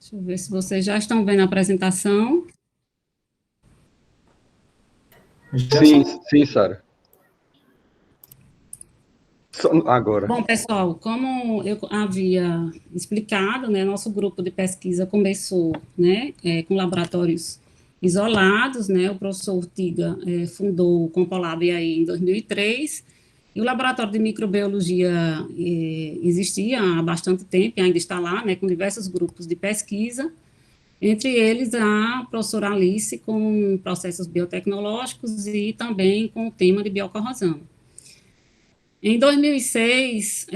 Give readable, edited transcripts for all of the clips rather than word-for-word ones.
Deixa eu ver se vocês já estão vendo a apresentação. Sim, sim, Sara. Agora. Bom, pessoal, como eu havia explicado, né, nosso grupo de pesquisa começou, né, com laboratórios isolados, né, o professor Ortiga fundou o Compolab aí em 2003, e o laboratório de microbiologia existia há bastante tempo, e ainda está lá, né, com diversos grupos de pesquisa, entre eles a professora Alice com processos biotecnológicos e também com o tema de biocorrosão. Em 2006,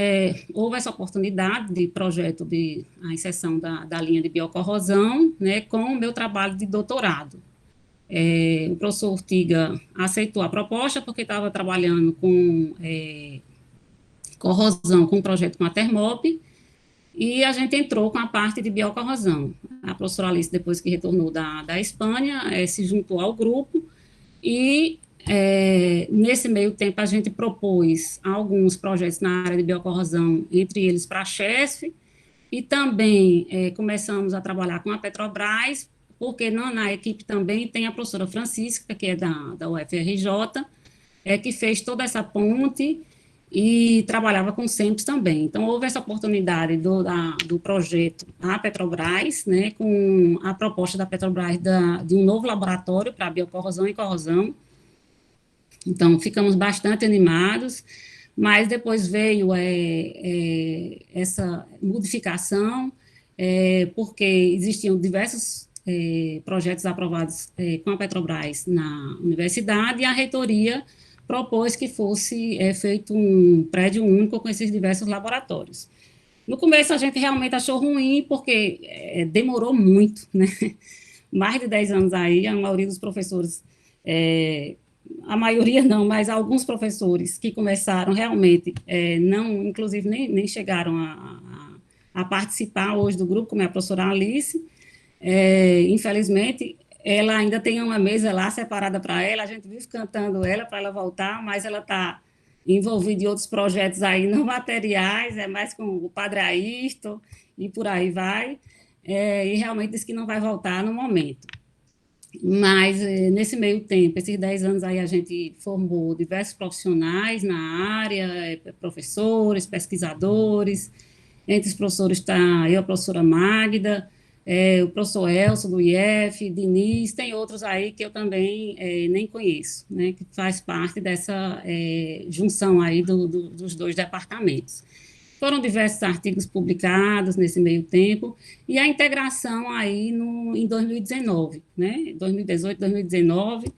houve essa oportunidade de projeto de a inserção da linha de biocorrosão, né, com o meu trabalho de doutorado. O professor Ortiga aceitou a proposta porque estava trabalhando com corrosão, com um projeto com a Termop, e a gente entrou com a parte de biocorrosão. A professora Alice, depois que retornou da Espanha, se juntou ao grupo e nesse meio tempo a gente propôs alguns projetos na área de biocorrosão, entre eles para a Chesf, e também começamos a trabalhar com a Petrobras, porque na equipe também tem a professora Francisca, que é da UFRJ, que fez toda essa ponte e trabalhava com SEMPS também. Então, houve essa oportunidade do projeto da Petrobras, né, com a proposta da Petrobras de um novo laboratório para biocorrosão e corrosão. Então, ficamos bastante animados, mas depois veio essa modificação, porque existiam diversos projetos aprovados com a Petrobras na universidade, e a reitoria propôs que fosse feito um prédio único com esses diversos laboratórios. No começo, a gente realmente achou ruim, porque demorou muito, né? Mais de 10 anos aí, a maioria dos professores, a maioria não, mas alguns professores que começaram realmente, não, inclusive nem chegaram a participar hoje do grupo, como é a professora Alice, infelizmente, ela ainda tem uma mesa lá separada para ela, a gente vive cantando ela para ela voltar, mas ela está envolvida em outros projetos aí não materiais, mais com o Padre Ayrton e por aí vai, e realmente diz que não vai voltar no momento. Mas, nesse meio tempo, esses 10 anos aí, a gente formou diversos profissionais na área, professores, pesquisadores, entre os professores está eu, a professora Magda, o professor Elcio, do IF, Diniz, tem outros aí que eu também nem conheço, né, que faz parte dessa junção aí dos dois departamentos. Foram diversos artigos publicados nesse meio tempo, e a integração aí em 2019, né, 2018, 2019,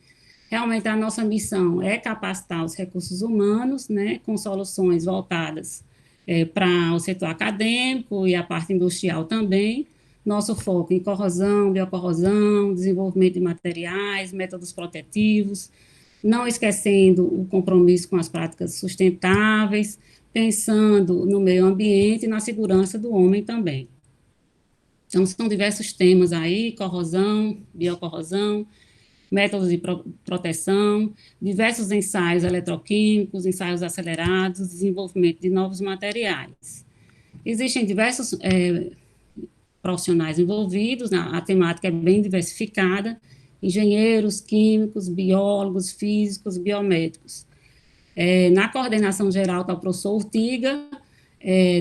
realmente a nossa missão é capacitar os recursos humanos, né, com soluções voltadas para o setor acadêmico e a parte industrial também. Nosso foco em corrosão, biocorrosão, desenvolvimento de materiais, métodos protetivos, não esquecendo o compromisso com as práticas sustentáveis, pensando no meio ambiente e na segurança do homem também. Então, são diversos temas aí, corrosão, biocorrosão, métodos de proteção, diversos ensaios eletroquímicos, ensaios acelerados, desenvolvimento de novos materiais. Existem diversos profissionais envolvidos, a temática é bem diversificada, engenheiros, químicos, biólogos, físicos, biomédicos. Na coordenação geral está o professor Ortiga,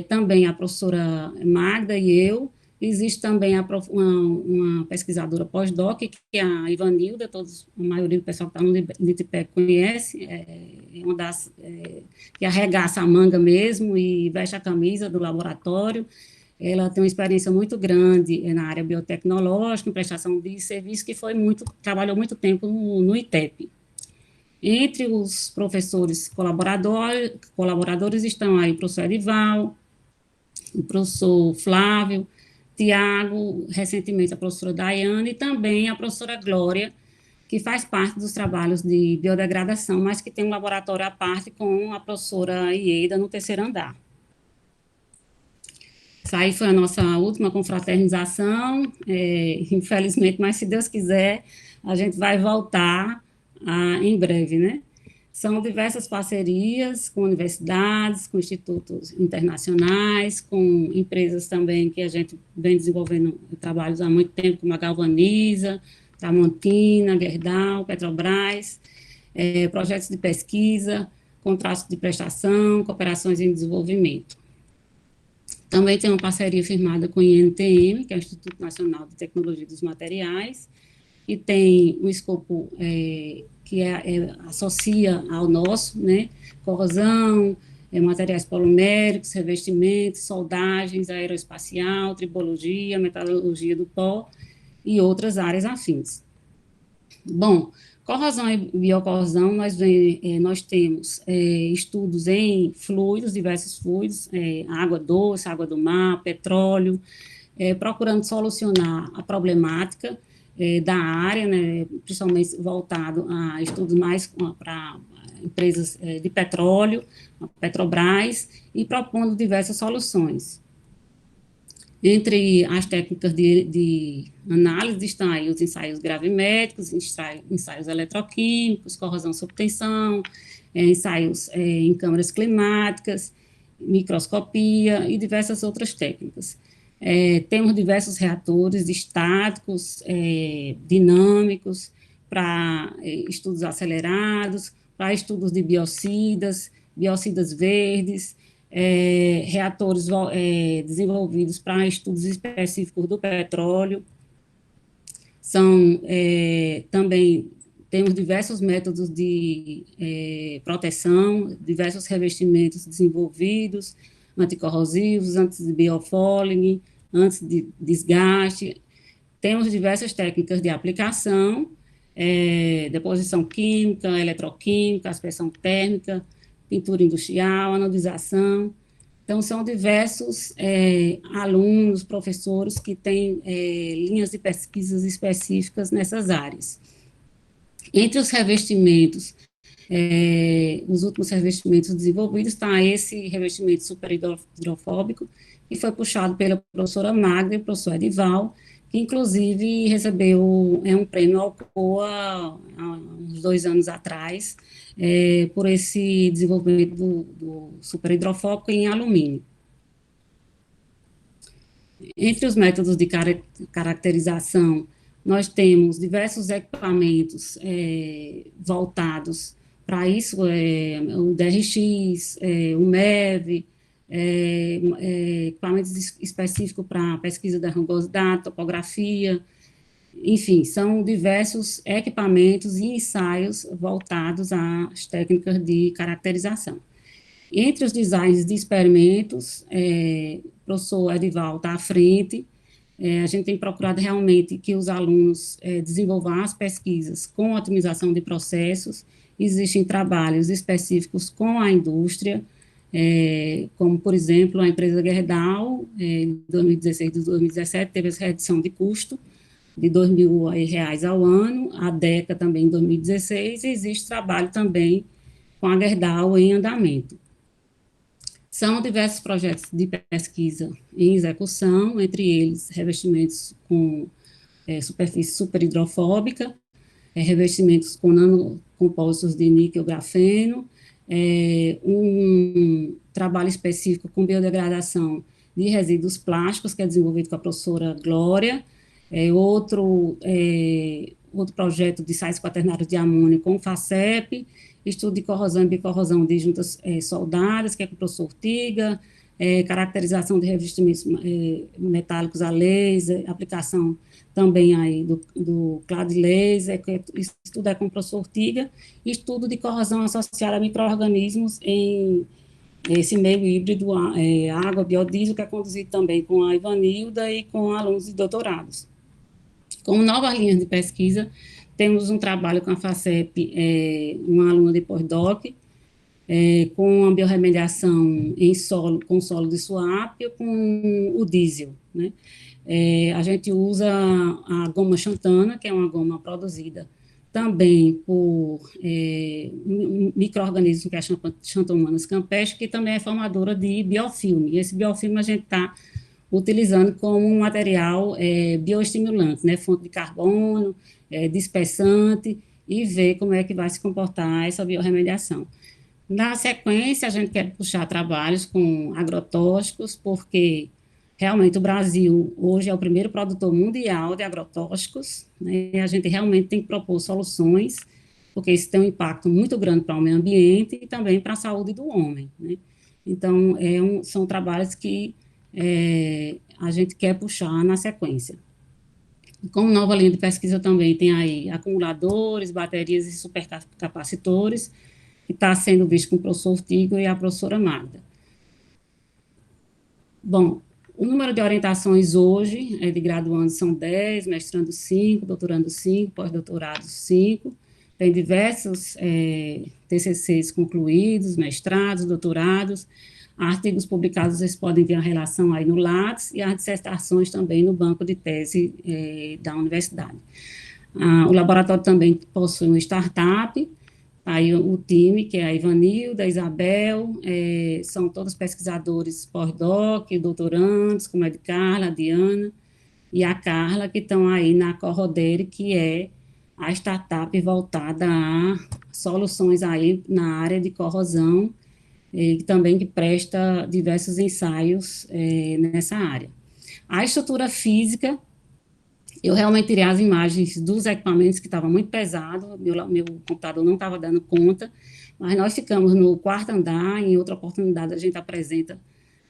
também a professora Magda e eu. Existe também uma pesquisadora pós-doc, que é a Ivanilda, a maioria do pessoal que está no LITPEC conhece, uma das que arregaça a manga mesmo e veste a camisa do laboratório. Ela tem uma experiência muito grande na área biotecnológica, em prestação de serviço, que trabalhou muito tempo no ITEP. Entre os professores colaboradores estão aí o professor Edival, o professor Flávio, Tiago, recentemente a professora Daiane, e também a professora Glória, que faz parte dos trabalhos de biodegradação, mas que tem um laboratório à parte com a professora Ieda no terceiro andar. Essa aí foi a nossa última confraternização, infelizmente, mas se Deus quiser, a gente vai voltar em breve, né? São diversas parcerias com universidades, com institutos internacionais, com empresas também que a gente vem desenvolvendo trabalhos há muito tempo, como a Galvaniza, Tramontina, Gerdau, Petrobras, projetos de pesquisa, contratos de prestação, cooperações em desenvolvimento. Também tem uma parceria firmada com o INTM, que é o Instituto Nacional de Tecnologia dos Materiais, que tem um escopo que associa ao nosso, né, corrosão, materiais poliméricos, revestimentos, soldagens, aeroespacial, tribologia, metalurgia do pó e outras áreas afins. Bom, corrosão e biocorrosão, nós temos estudos em fluidos, diversos fluidos, água doce, água do mar, petróleo, procurando solucionar a problemática da área, né, principalmente voltado a estudos mais para empresas de petróleo, a Petrobras, e propondo diversas soluções. Entre as técnicas de análise estão aí os ensaios gravimétricos, ensaios eletroquímicos, corrosão sob tensão, ensaios em câmaras climáticas, microscopia e diversas outras técnicas. Temos diversos reatores estáticos, dinâmicos, para estudos acelerados, para estudos de biocidas verdes, reatores desenvolvidos para estudos específicos do petróleo. Também temos diversos métodos de proteção, diversos revestimentos desenvolvidos, anticorrosivos, antes de biofouling, antes de desgaste. Temos diversas técnicas de aplicação, deposição química, eletroquímica, aspersão térmica, pintura industrial, anodização. Então, são diversos alunos, professores que têm linhas de pesquisas específicas nessas áreas. Entre os revestimentos, os últimos revestimentos desenvolvidos, está esse revestimento superhidrofóbico, que foi puxado pela professora Magda e o professor Edival, que inclusive recebeu um prêmio Alcoa há uns 2 anos atrás, por esse desenvolvimento do superhidrofóbico em alumínio. Entre os métodos de caracterização, nós temos diversos equipamentos voltados para isso, o DRX, o MEV, equipamentos específicos para pesquisa da rugosidade, topografia, enfim, são diversos equipamentos e ensaios voltados às técnicas de caracterização. Entre os designs de experimentos, o professor Edival está à frente. A gente tem procurado realmente que os alunos desenvolvam as pesquisas com otimização de processos. Existem trabalhos específicos com a indústria, como, por exemplo, a empresa Gerdau, em 2016 e 2017, teve essa redução de custo de R$ 2.000 ao ano, a DECA também em 2016, e existe trabalho também com a Gerdau em andamento. São diversos projetos de pesquisa em execução, entre eles revestimentos com superfície superhidrofóbica, revestimentos com nanocompósitos de níquel grafeno, um trabalho específico com biodegradação de resíduos plásticos, que é desenvolvido com a professora Glória, outro projeto de sais quaternários de amônio com o FACEP, estudo de corrosão e bicorrosão de juntas soldadas, que é com o professor Ortiga, caracterização de revestimentos metálicos a laser, aplicação também aí do clad laser, que isso tudo é com o professor Ortiga, estudo de corrosão associada a micro-organismos em esse meio híbrido água, biodiesel, que é conduzido também com a Ivanilda e com alunos de doutorados. Como novas linhas de pesquisa, temos um trabalho com a FACEP, uma aluna de pós-doc, com a biorremediação em solo, com solo de suápio, com o diesel, né? A gente usa a goma xantana, que é uma goma produzida também por um micro-organismo que é a Xanthomonas campestre, que também é formadora de biofilme. E esse biofilme a gente está utilizando como um material bioestimulante, né, fonte de carbono, dispersante e ver como é que vai se comportar essa biorremediação. Na sequência, a gente quer puxar trabalhos com agrotóxicos, porque realmente o Brasil hoje é o primeiro produtor mundial de agrotóxicos, né? E a gente realmente tem que propor soluções, porque isso tem um impacto muito grande para o meio ambiente e também para a saúde do homem, né? Então, são trabalhos que a gente quer puxar na sequência. Como nova linha de pesquisa também tem aí acumuladores, baterias e supercapacitores, que está sendo visto com o professor Tigo e a professora Magda. Bom, o número de orientações hoje é de graduandos são 10, mestrando 5, doutorando 5, pós-doutorados 5. Tem diversos TCCs concluídos, mestrados, doutorados, artigos publicados, vocês podem ver a relação aí no Lattes, e as dissertações também no banco de tese da universidade. O laboratório também possui uma startup, aí o time, que é a Ivanilda, a Isabel, são todos pesquisadores pós-doc, doutorandos, como a de Carla, a Diana e a Carla, que estão aí na Corrodere, que é a startup voltada a soluções aí na área de corrosão, e também que presta diversos ensaios nessa área. A estrutura física, eu realmente tirei as imagens dos equipamentos que estavam muito pesados, meu computador não estava dando conta, mas nós ficamos no quarto andar, em outra oportunidade a gente apresenta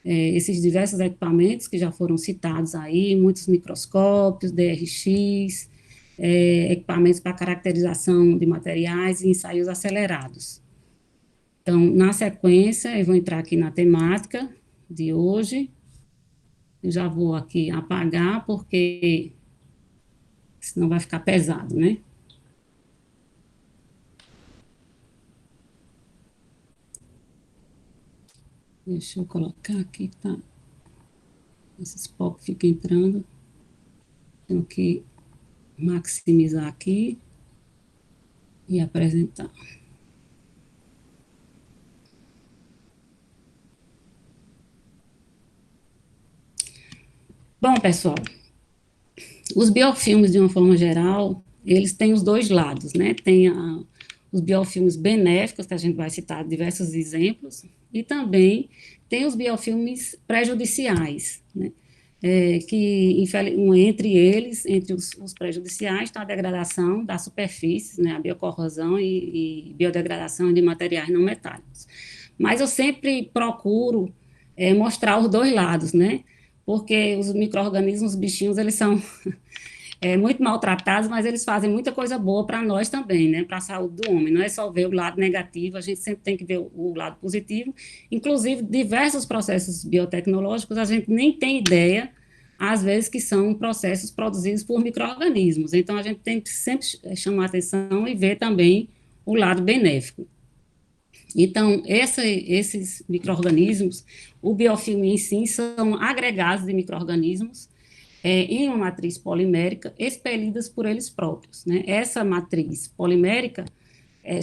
esses diversos equipamentos que já foram citados aí, muitos microscópios, DRX, equipamentos para caracterização de materiais e ensaios acelerados. Então, na sequência, eu vou entrar aqui na temática de hoje, eu já vou aqui apagar, porque senão vai ficar pesado, né? Deixa eu colocar aqui, tá? Esses pop ficam entrando. Tenho que maximizar aqui e apresentar. Bom, pessoal, os biofilmes, de uma forma geral, eles têm os dois lados, né? Tem os biofilmes benéficos, que a gente vai citar diversos exemplos, e também tem os biofilmes prejudiciais, né? Que entre eles, entre os prejudiciais, está a degradação da superfície, né? A biocorrosão e biodegradação de materiais não metálicos. Mas eu sempre procuro mostrar os dois lados, né? Porque os micro-organismos, os bichinhos, eles são muito maltratados, mas eles fazem muita coisa boa para nós também, né? Para a saúde do homem. Não é só ver o lado negativo, a gente sempre tem que ver o lado positivo. Inclusive, diversos processos biotecnológicos, a gente nem tem ideia, às vezes, que são processos produzidos por micro-organismos. Então, a gente tem que sempre chamar atenção e ver também o lado benéfico. Então, esses micro-organismos, o biofilme em si, são agregados de micro-organismos em uma matriz polimérica expelidas por eles próprios, né? Essa matriz polimérica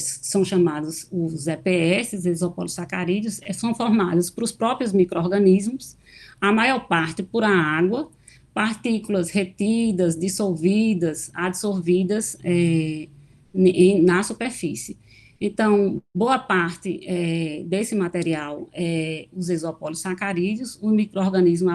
são chamados os EPS, isopolissacarídeos, são formados por os próprios micro-organismos, a maior parte por a água, partículas retidas, dissolvidas, adsorvidas na superfície. Então, boa parte desse material é os isopolissacarídeos, o micro-organismo,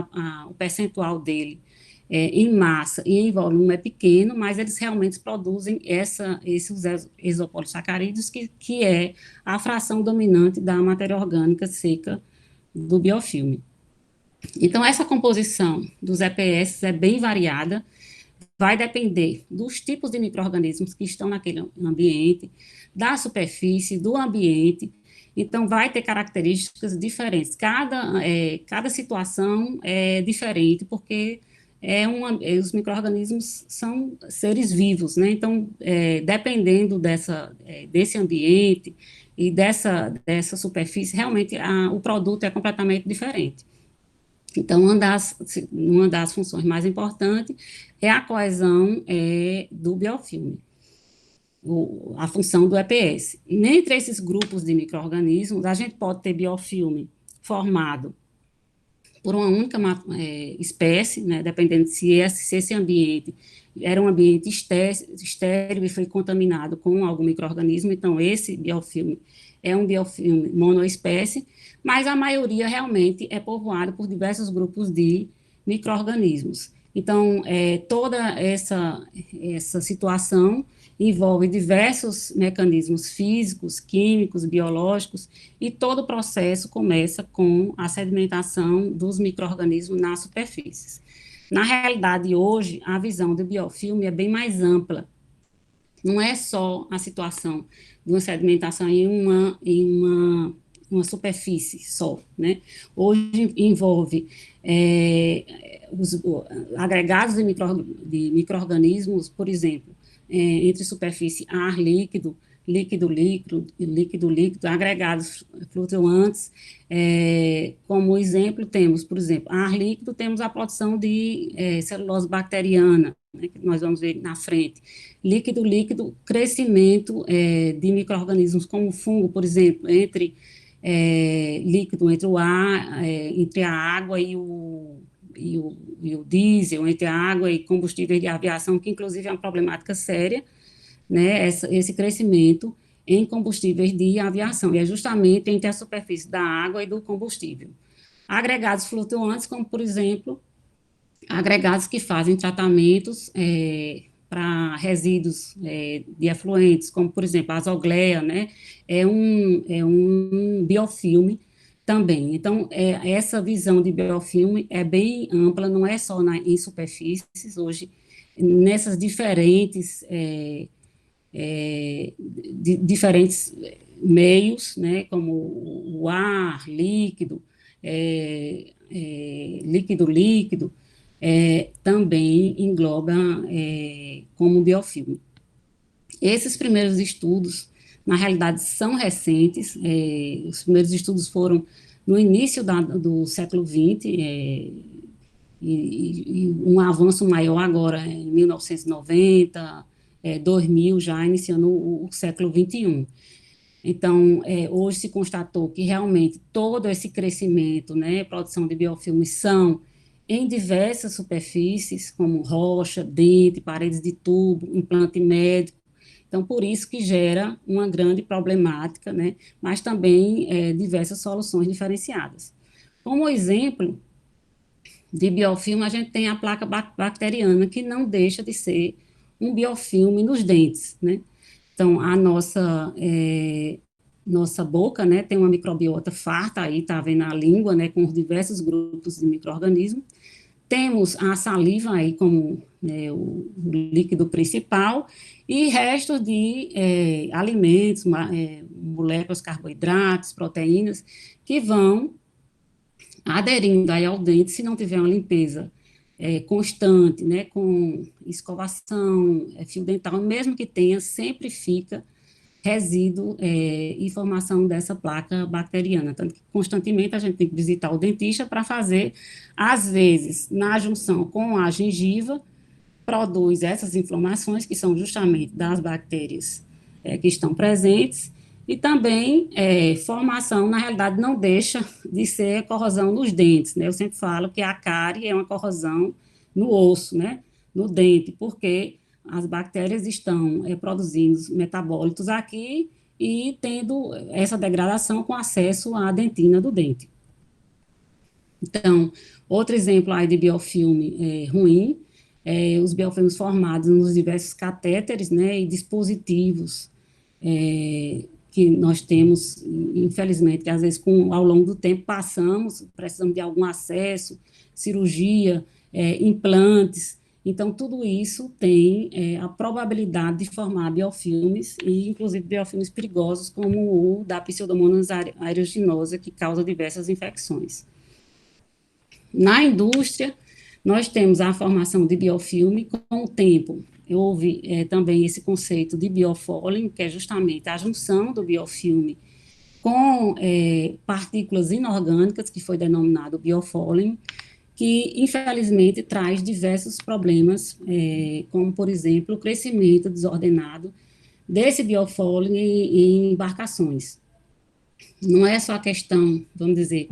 o percentual dele em massa e em volume é pequeno, mas eles realmente produzem esses isopolissacarídeos, que é a fração dominante da matéria orgânica seca do biofilme. Então, essa composição dos EPS é bem variada, vai depender dos tipos de micro-organismos que estão naquele ambiente, da superfície, do ambiente, então vai ter características diferentes. Cada situação é diferente, porque os micro-organismos são seres vivos, né? Então, dependendo desse ambiente e dessa superfície, realmente o produto é completamente diferente. Então, uma das funções mais importantes é a coesão do biofilme, a função do EPS. E entre esses grupos de micro-organismos, a gente pode ter biofilme formado por uma única espécie, né, dependendo se esse ambiente era um ambiente estéril e foi contaminado com algum micro-organismo, então esse biofilme é um biofilme monoespécie, mas a maioria realmente é povoado por diversos grupos de micro-organismos. Então, toda essa situação envolve diversos mecanismos físicos, químicos, biológicos, e todo o processo começa com a sedimentação dos micro-organismos nas superfícies. Na realidade, hoje, a visão do biofilme é bem mais ampla. Não é só a situação de uma sedimentação uma superfície só, né? Hoje envolve os agregados de micro-organismos, por exemplo, entre superfície ar líquido, líquido, agregados flutuantes. Como exemplo, temos, por exemplo, ar líquido, temos a produção de celulose bacteriana, né, que nós vamos ver na frente. Líquido, crescimento de micro-organismos como fungo, por exemplo, entre líquido, entre o ar, entre a água e o diesel, entre a água e combustíveis de aviação, que inclusive é uma problemática séria, né, esse crescimento em combustíveis de aviação, e é justamente entre a superfície da água e do combustível. Agregados flutuantes, como, por exemplo, agregados que fazem tratamentos para resíduos de efluentes, como, por exemplo, a azogleia, né, é um biofilme também. Então, essa visão de biofilme é bem ampla, não é só em superfícies, hoje, nessas diferentes diferentes meios, né, como o ar, líquido, também engloba como biofilme. Esses primeiros estudos, na realidade, são recentes, os primeiros estudos foram no início do século XX, e um avanço maior agora, em 1990, 2000, já iniciando o século XXI. Então, hoje se constatou que realmente todo esse crescimento, né, produção de biofilmes são em diversas superfícies, como rocha, dente, paredes de tubo, implante médico. Então, por isso que gera uma grande problemática, né, mas também diversas soluções diferenciadas. Como exemplo de biofilme, a gente tem a placa bacteriana, que não deixa de ser um biofilme nos dentes, né? Então, a nossa boca, né, tem uma microbiota farta, aí tá vendo a língua, né, com os diversos grupos de micro-organismos. Temos a saliva aí como, né, o líquido principal, e restos de alimentos, moléculas, carboidratos, proteínas, que vão aderindo aí ao dente, se não tiver uma limpeza constante, né, com escovação, fio dental, mesmo que tenha, sempre fica resíduo e formação dessa placa bacteriana. Tanto que constantemente a gente tem que visitar o dentista para fazer, às vezes, na junção com a gengiva, produz essas inflamações, que são justamente das bactérias que estão presentes, e também formação, na realidade, não deixa de ser corrosão nos dentes, né? Eu sempre falo que a cárie é uma corrosão no osso, né? No dente, porque as bactérias estão produzindo metabólitos aqui e tendo essa degradação com acesso à dentina do dente. Então, outro exemplo aí de biofilme ruim, os biofilmes formados nos diversos catéteres, né, e dispositivos que nós temos, infelizmente, que às vezes ao longo do tempo precisamos de algum acesso, cirurgia, implantes. Então, tudo isso tem a probabilidade de formar biofilmes, e inclusive biofilmes perigosos, como o da Pseudomonas aeruginosa, que causa diversas infecções. Na indústria, nós temos a formação de biofilme. Com o tempo, houve também esse conceito de biofouling, que é justamente a junção do biofilme com partículas inorgânicas, que foi denominado biofouling, que, infelizmente, traz diversos problemas, como, por exemplo, o crescimento desordenado desse biofouling em embarcações. Não é só a questão, vamos dizer,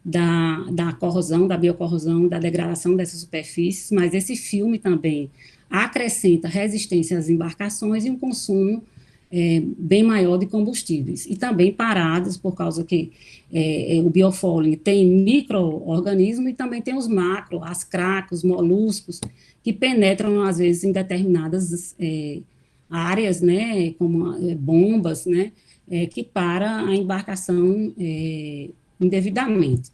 da corrosão, da biocorrosão, da degradação dessas superfícies, mas esse filme também acrescenta resistência às embarcações e um consumo bem maior de combustíveis, e também paradas, por causa que o biofouling tem micro-organismos e também tem os macro, as cracos, os moluscos, que penetram, às vezes, em determinadas áreas, né, como bombas, né, que para a embarcação indevidamente.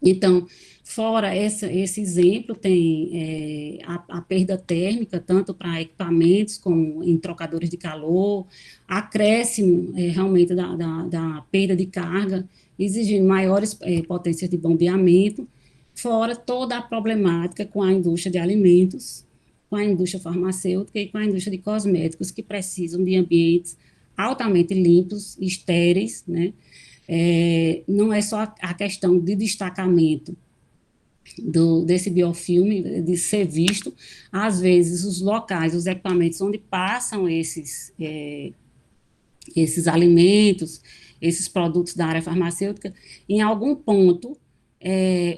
Então, fora esse exemplo, tem a perda térmica, tanto para equipamentos como em trocadores de calor, acréscimo realmente da perda de carga, exigindo maiores potências de bombeamento, fora toda a problemática com a indústria de alimentos, com a indústria farmacêutica e com a indústria de cosméticos, que precisam de ambientes altamente limpos, estéreis, né? Não é só a questão de destacamento desse biofilme, de ser visto, às vezes os locais, os equipamentos onde passam esses alimentos, esses produtos da área farmacêutica, em algum ponto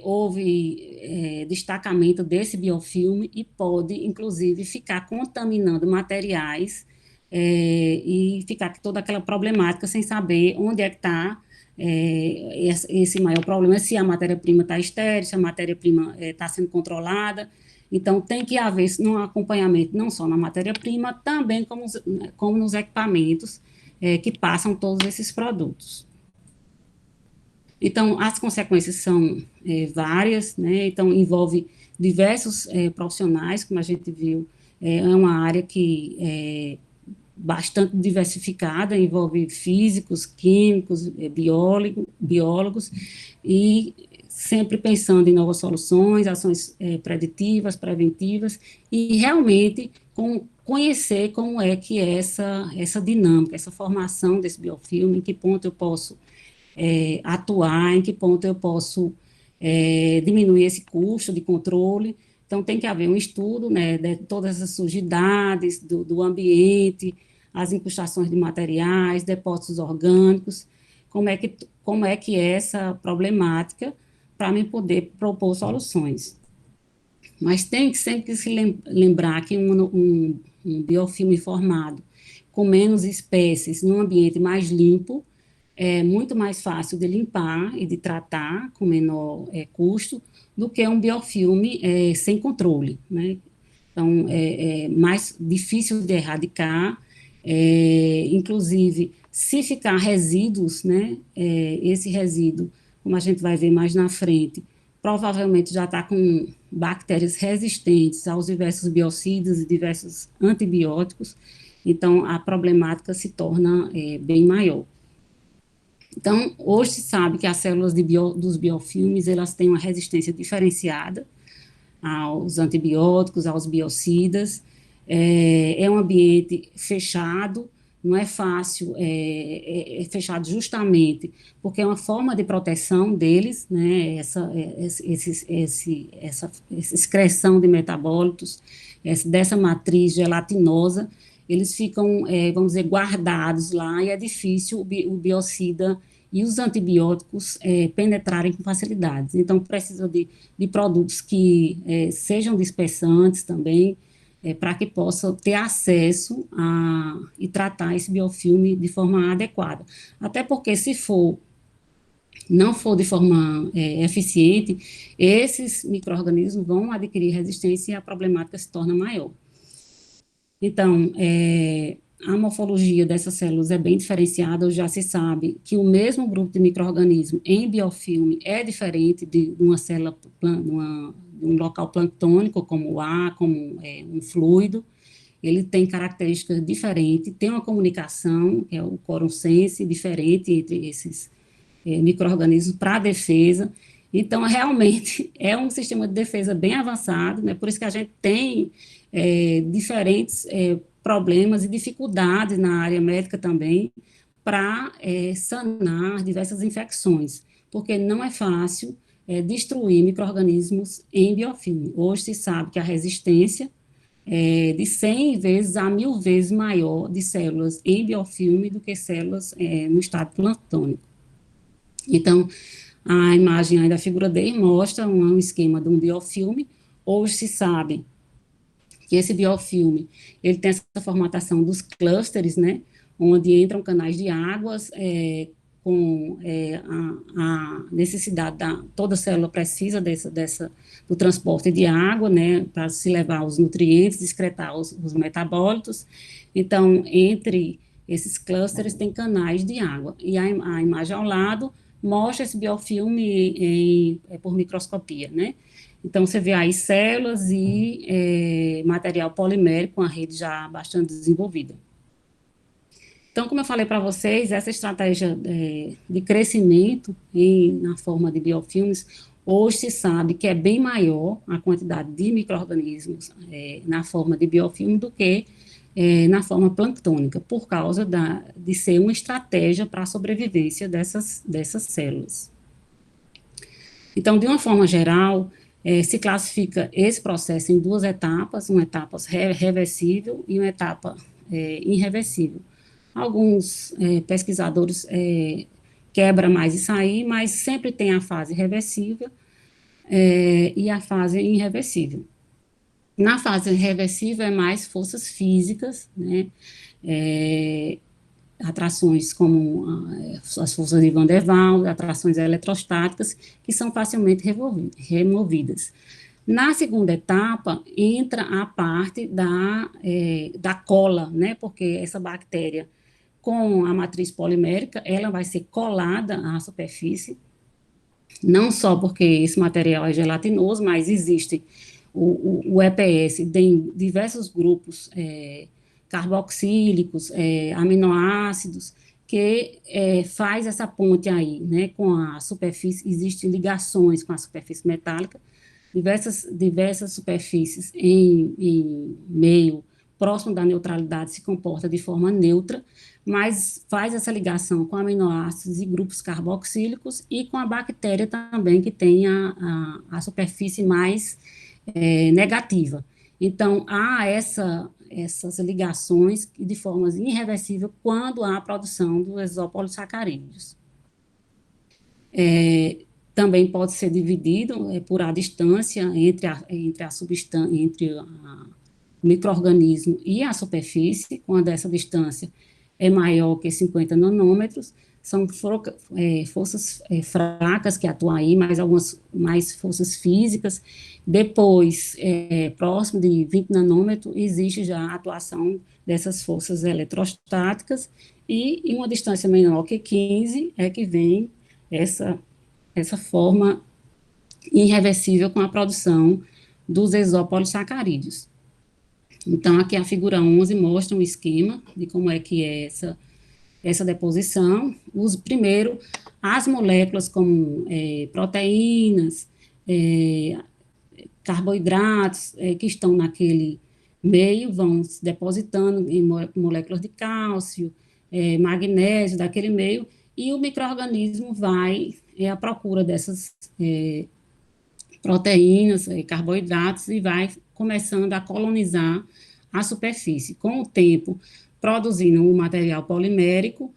houve destacamento desse biofilme e pode, inclusive, ficar contaminando materiais e ficar com toda aquela problemática sem saber onde é que está esse maior problema, se a matéria-prima está estéril, se a matéria-prima está sendo controlada. Então, tem que haver um acompanhamento, não só na matéria-prima, também como nos equipamentos que passam todos esses produtos. Então, as consequências são várias, né? Então, envolve diversos profissionais, como a gente viu, é uma área que é bastante diversificada, envolve físicos, químicos, biólogos, e sempre pensando em novas soluções, ações preditivas, preventivas, e realmente conhecer como é que é essa dinâmica, essa formação desse biofilme, em que ponto eu posso atuar, em que ponto eu posso diminuir esse custo de controle. Então, tem que haver um estudo, né, de todas as sujidades do ambiente, as incrustações de materiais, depósitos orgânicos, como é que é essa problemática, para mim poder propor soluções. Mas tem que sempre se lembrar que um biofilme formado com menos espécies, num ambiente mais limpo, é muito mais fácil de limpar e de tratar com menor custo do que um biofilme sem controle, né? Então, é mais difícil de erradicar, inclusive, se ficar resíduos, né, esse resíduo, como a gente vai ver mais na frente, provavelmente já está com bactérias resistentes aos diversos biocidas e diversos antibióticos, então a problemática se torna bem maior. Então, hoje se sabe que as células dos biofilmes, elas têm uma resistência diferenciada aos antibióticos, aos biocidas, é um ambiente fechado, não é fácil, é fechado justamente porque é uma forma de proteção deles, né, essa excreção de metabólitos, dessa matriz gelatinosa, eles ficam, vamos dizer, guardados lá, e é difícil o biocida e os antibióticos penetrarem com facilidade. Então, precisa de produtos que sejam dispersantes também, para que possa ter acesso e tratar esse biofilme de forma adequada. Até porque, se não for de forma eficiente, esses micro-organismos vão adquirir resistência e a problemática se torna maior. Então, a morfologia dessas células é bem diferenciada, já se sabe que o mesmo grupo de micro-organismo em biofilme é diferente de uma célula, de um local planctônico, como o ar, como um fluido. Ele tem características diferentes, tem uma comunicação, que é o quorum sense, diferente entre esses micro-organismos para a defesa. Então, realmente, é um sistema de defesa bem avançado, né? Por isso que a gente tem diferentes problemas e dificuldades na área médica também para sanar diversas infecções, porque não é fácil destruir micro-organismos em biofilme. Hoje se sabe que a resistência de 100 vezes a 1000 vezes maior de células em biofilme do que células no estado planctônico. Então, a imagem aí da figura D mostra um esquema de um biofilme. Hoje se sabe que esse biofilme, ele tem essa formatação dos clusters, né, onde entram canais de águas, com a necessidade toda célula precisa do transporte de água, né, para se levar os nutrientes, excretar os metabólitos. Então, entre esses clusters tem canais de água. E a imagem ao lado mostra esse biofilme por microscopia, né? Então, você vê aí células e material polimérico com a rede já bastante desenvolvida. Então, como eu falei para vocês, essa estratégia de crescimento na forma de biofilmes, hoje se sabe que é bem maior a quantidade de micro-organismos na forma de biofilme do que na forma planctônica, por causa de ser uma estratégia para a sobrevivência dessas células. Então, de uma forma geral, se classifica esse processo em duas etapas, uma etapa reversível e uma etapa irreversível. Alguns pesquisadores quebram mais isso aí, mas sempre tem a fase reversível e a fase irreversível. Na fase reversível é mais forças físicas, né, atrações como as forças de Van der Waals, atrações eletrostáticas, que são facilmente removidas. Na segunda etapa, entra a parte da cola, né, porque essa bactéria, com a matriz polimérica, ela vai ser colada à superfície, não só porque esse material é gelatinoso, mas existe o EPS, tem diversos grupos carboxílicos, aminoácidos, que faz essa ponte aí, né, com a superfície, existem ligações com a superfície metálica, diversas superfícies em meio próximo da neutralidade se comporta de forma neutra, mas faz essa ligação com aminoácidos e grupos carboxílicos e com a bactéria também, que tem a superfície mais negativa. Então, há essas ligações de forma irreversível quando há a produção dos exopolissacarídeos. Também pode ser dividido por a distância entre a substância, entre o micro-organismo e a superfície, quando essa distância é maior que 50 nanômetros, são forças fracas que atuam aí, mas algumas mais forças físicas. Depois, próximo de 20 nanômetros, existe já a atuação dessas forças eletrostáticas, e em uma distância menor que 15 é que vem essa forma irreversível com a produção dos exopolissacarídeos. Então, aqui a figura 11 mostra um esquema de como é que é essa deposição. Primeiro, as moléculas como proteínas, carboidratos que estão naquele meio vão se depositando em moléculas de cálcio, magnésio daquele meio, e o micro-organismo vai à procura dessas proteínas, carboidratos, e vai começando a colonizar a superfície. Com o tempo, produzindo o material polimérico,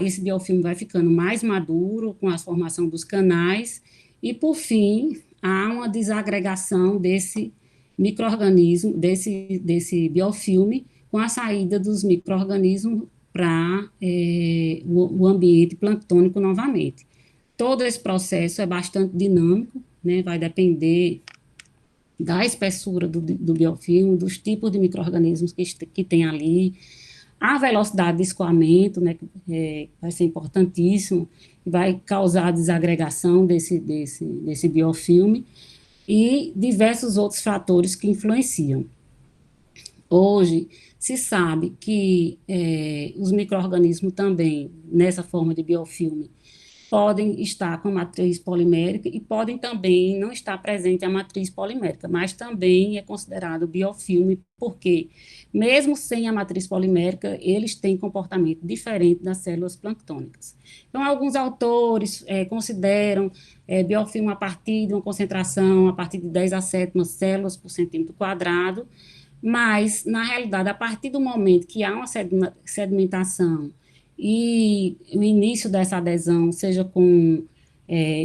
esse biofilme vai ficando mais maduro, com a formação dos canais, e, por fim, há uma desagregação desse micro-organismo, desse biofilme, com a saída dos micro-organismos para o ambiente planctônico novamente. Todo esse processo é bastante dinâmico, né, vai depender da espessura do biofilme, dos tipos de micro-organismos que tem ali, a velocidade de escoamento, né, vai ser importantíssimo, vai causar desagregação desse biofilme, e diversos outros fatores que influenciam. Hoje, se sabe que os micro-organismos também, nessa forma de biofilme, podem estar com a matriz polimérica e podem também não estar presente a matriz polimérica, mas também é considerado biofilme, porque mesmo sem a matriz polimérica, eles têm comportamento diferente das células planctônicas. Então, alguns autores consideram biofilme a partir de uma concentração, a partir de 10 a 7 células por centímetro quadrado, mas, na realidade, a partir do momento que há uma sedimentação e o início dessa adesão, seja com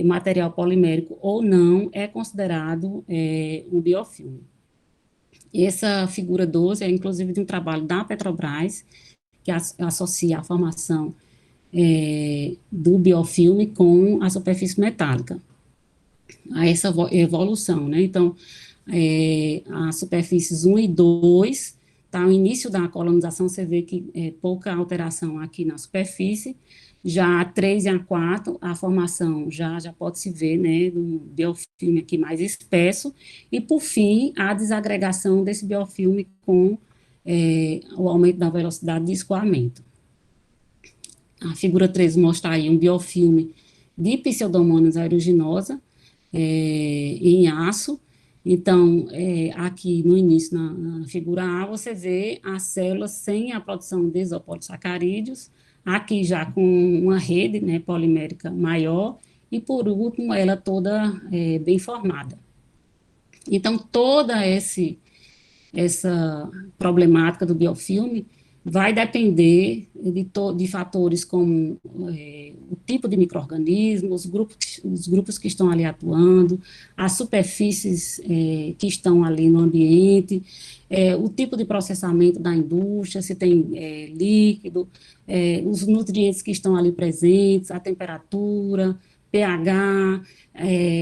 material polimérico ou não, é considerado um biofilme. Essa figura 12 é, inclusive, de um trabalho da Petrobras, que associa a formação do biofilme com a superfície metálica, a essa evolução, né? Então, as superfícies 1 e 2, tá, no início da colonização, você vê que pouca alteração aqui na superfície, já a 3 e a 4, a formação já pode se ver, né, do biofilme aqui mais espesso, e, por fim, a desagregação desse biofilme com o aumento da velocidade de escoamento. A figura 3 mostra aí um biofilme de Pseudomonas aeruginosa em aço. Então, aqui no início, na figura A, você vê as células sem a produção de isopolissacarídeos, aqui já com uma rede, né, polimérica maior, e por último, ela toda bem formada. Então, toda essa problemática do biofilme vai depender de fatores como o tipo de micro-organismo, os grupos que estão ali atuando, as superfícies que estão ali no ambiente, o tipo de processamento da indústria, se tem líquido, os nutrientes que estão ali presentes, a temperatura, pH,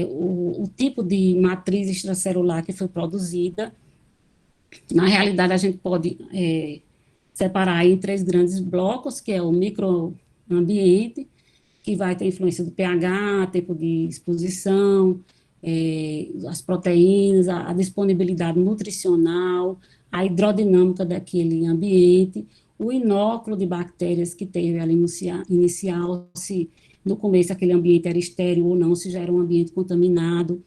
o tipo de matriz extracelular que foi produzida. Na realidade, a gente pode separar em 3 grandes blocos, que é o microambiente, que vai ter influência do pH, tempo de exposição, as proteínas, a disponibilidade nutricional, a hidrodinâmica daquele ambiente, o inóculo de bactérias que teve ali inicial, se no começo aquele ambiente era estéril ou não, se já era um ambiente contaminado,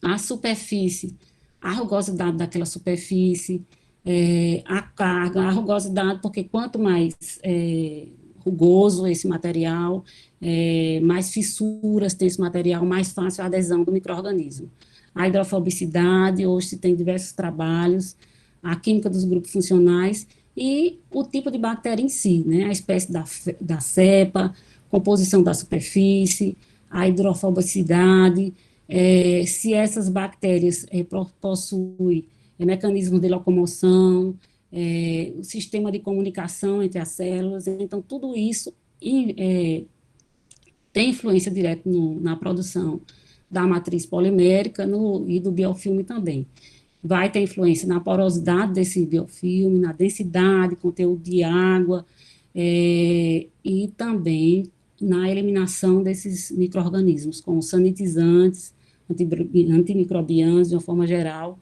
a superfície, a rugosidade daquela superfície, a carga, a rugosidade, porque quanto mais rugoso esse material, mais fissuras tem esse material, mais fácil a adesão do micro-organismo. A hidrofobicidade, hoje se tem diversos trabalhos, a química dos grupos funcionais e o tipo de bactéria em si, né, a espécie da cepa, composição da superfície, a hidrofobicidade, se essas bactérias possuem mecanismos de locomoção, o sistema de comunicação entre as células, então tudo isso tem influência direta na produção da matriz polimérica e do biofilme também. Vai ter influência na porosidade desse biofilme, na densidade, conteúdo de água, e também na eliminação desses micro-organismos, com sanitizantes, antimicrobianos, de uma forma geral,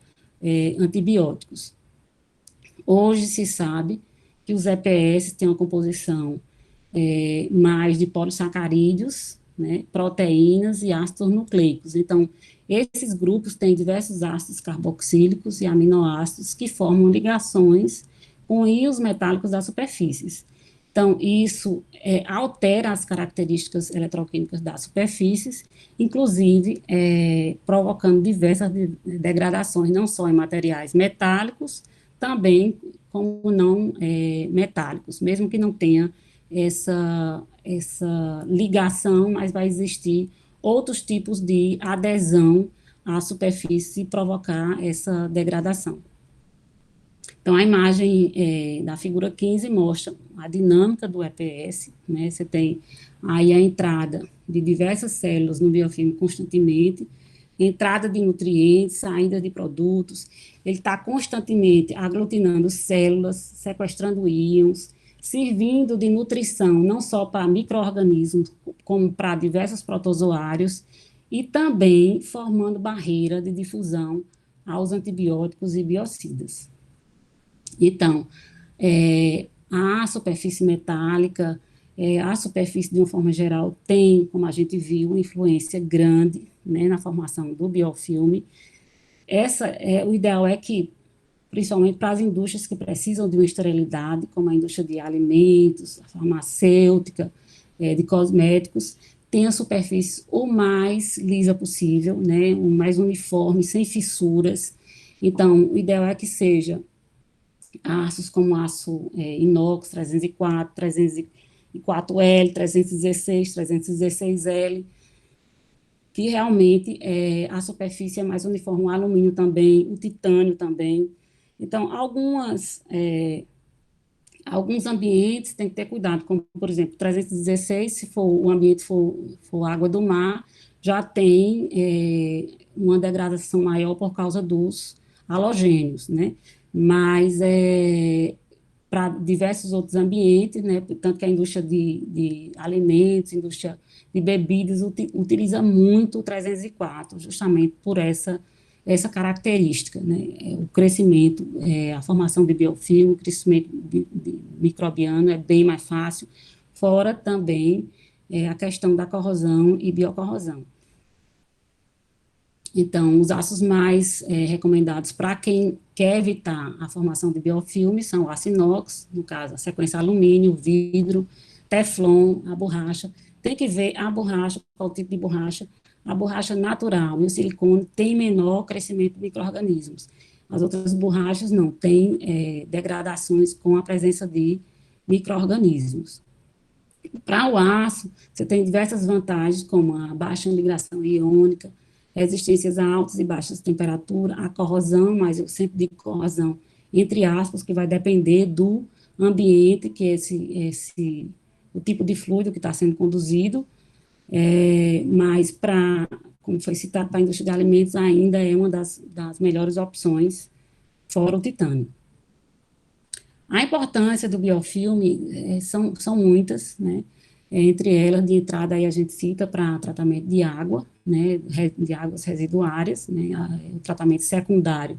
antibióticos. Hoje se sabe que os EPS têm uma composição mais de polissacarídeos, né, proteínas e ácidos nucleicos. Então, esses grupos têm diversos ácidos carboxílicos e aminoácidos que formam ligações com íons metálicos das superfícies. Então, isso altera as características eletroquímicas das superfícies, inclusive provocando diversas degradações, não só em materiais metálicos, também como não metálicos, mesmo que não tenha essa ligação, mas vai existir outros tipos de adesão à superfície e provocar essa degradação. Então, a imagem da figura 15 mostra a dinâmica do EPS, né? Você tem aí a entrada de diversas células no biofilme constantemente, entrada de nutrientes, saída de produtos, ele está constantemente aglutinando células, sequestrando íons, servindo de nutrição não só para micro-organismos, como para diversos protozoários, e também formando barreira de difusão aos antibióticos e biocidas. Então, a superfície metálica, a superfície, de uma forma geral, tem, como a gente viu, uma influência grande, né, na formação do biofilme. O ideal é que, principalmente para as indústrias que precisam de uma esterilidade, como a indústria de alimentos, a farmacêutica, de cosméticos, tenha a superfície o mais lisa possível, né, o mais uniforme, sem fissuras. Então, o ideal é que seja aços como aço inox 304, 304L, 316, 316L, que realmente a superfície é mais uniforme, o alumínio também, o titânio também. Então, alguns ambientes tem que ter cuidado, como, por exemplo, 316, se for o ambiente for água do mar, já tem uma degradação maior por causa dos halogênios, né? Mas para diversos outros ambientes, né? Tanto que a indústria de alimentos, indústria de bebidas utiliza muito o 304, justamente por essa característica, né? O crescimento, a formação de biofilme, o crescimento de microbiano é bem mais fácil, fora também a questão da corrosão e biocorrosão. Então, os aços mais recomendados para quem quer evitar a formação de biofilmes são o aço inox, no caso, a sequência alumínio, vidro, teflon, a borracha. Tem que ver a borracha, qual tipo de borracha. A borracha natural e o silicone têm menor crescimento de micro-organismos. As outras borrachas não, têm degradações com a presença de micro-organismos. Para o aço, você tem diversas vantagens, como a baixa migração iônica, resistências a altas e baixas temperaturas, a corrosão, mas eu sempre digo corrosão, entre aspas, que vai depender do ambiente, que é o tipo de fluido que está sendo conduzido, mas como foi citado, para a indústria de alimentos, ainda é uma das melhores opções, fora o titânio. A importância do biofilme são muitas, né? Entre elas, de entrada, aí a gente cita para tratamento de água, né? De águas residuárias, né? O tratamento secundário.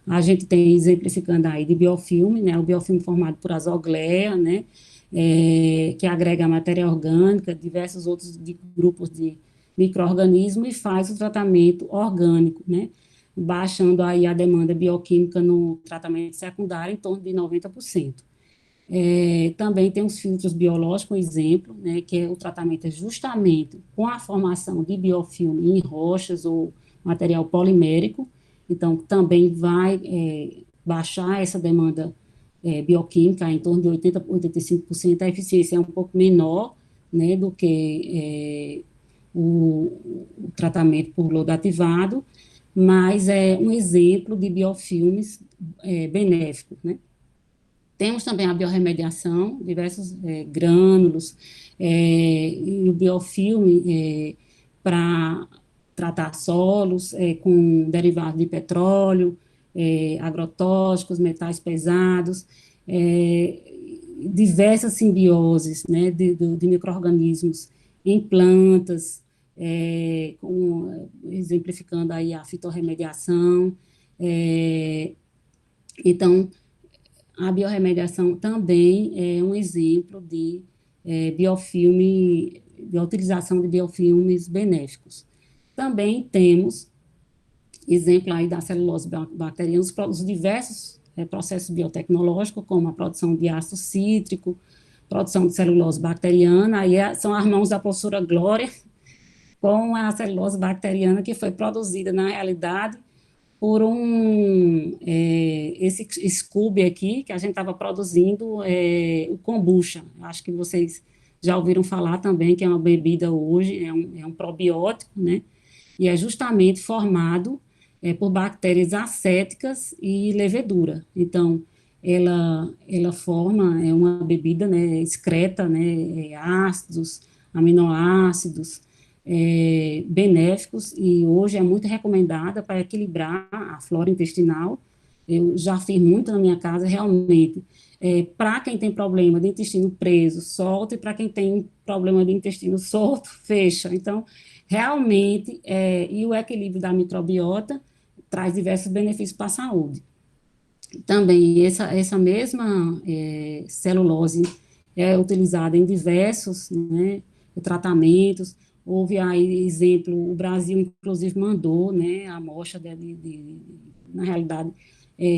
A gente tem exemplificando aí de biofilme, né? O biofilme formado por azogleia, né? Que agrega matéria orgânica, diversos outros grupos de micro-organismos e faz o tratamento orgânico, né? Baixando aí a demanda bioquímica no tratamento secundário em torno de 90%. Também tem os filtros biológicos, um exemplo, né, que o tratamento é justamente com a formação de biofilme em rochas ou material polimérico, então também vai baixar essa demanda bioquímica em torno de 80%, 85%, a eficiência é um pouco menor, né, do que o tratamento por lodo ativado, mas é um exemplo de biofilmes benéficos, né? Temos também a biorremediação, diversos grânulos, e o biofilme para tratar solos com derivados de petróleo, agrotóxicos, metais pesados, diversas simbioses, né, de micro-organismos em plantas, exemplificando aí a fitorremediação. Então, a biorremediação também é um exemplo de biofilme, de utilização de biofilmes benéficos. Também temos exemplo aí da celulose bacteriana, os diversos processos biotecnológicos, como a produção de ácido cítrico, produção de celulose bacteriana, aí são as mãos da professora Glória, com a celulose bacteriana que foi produzida, na realidade, por esse Scooby aqui, que a gente estava produzindo o kombucha. Acho que vocês já ouviram falar também, que é uma bebida hoje, é um probiótico, né? E é justamente formado por bactérias acéticas e levedura. Então, ela forma uma bebida, né, excreta, né, ácidos, aminoácidos, benéficos, e hoje é muito recomendada para equilibrar a flora intestinal. Eu já fiz muito na minha casa, realmente. Para quem tem problema de intestino preso, solta, e para quem tem problema de intestino solto, fecha. Então, realmente, e o equilíbrio da microbiota traz diversos benefícios para a saúde. Também, essa mesma celulose é utilizada em diversos, né, tratamentos. Houve aí exemplo, o Brasil, inclusive, mandou, né, a amostra, na realidade,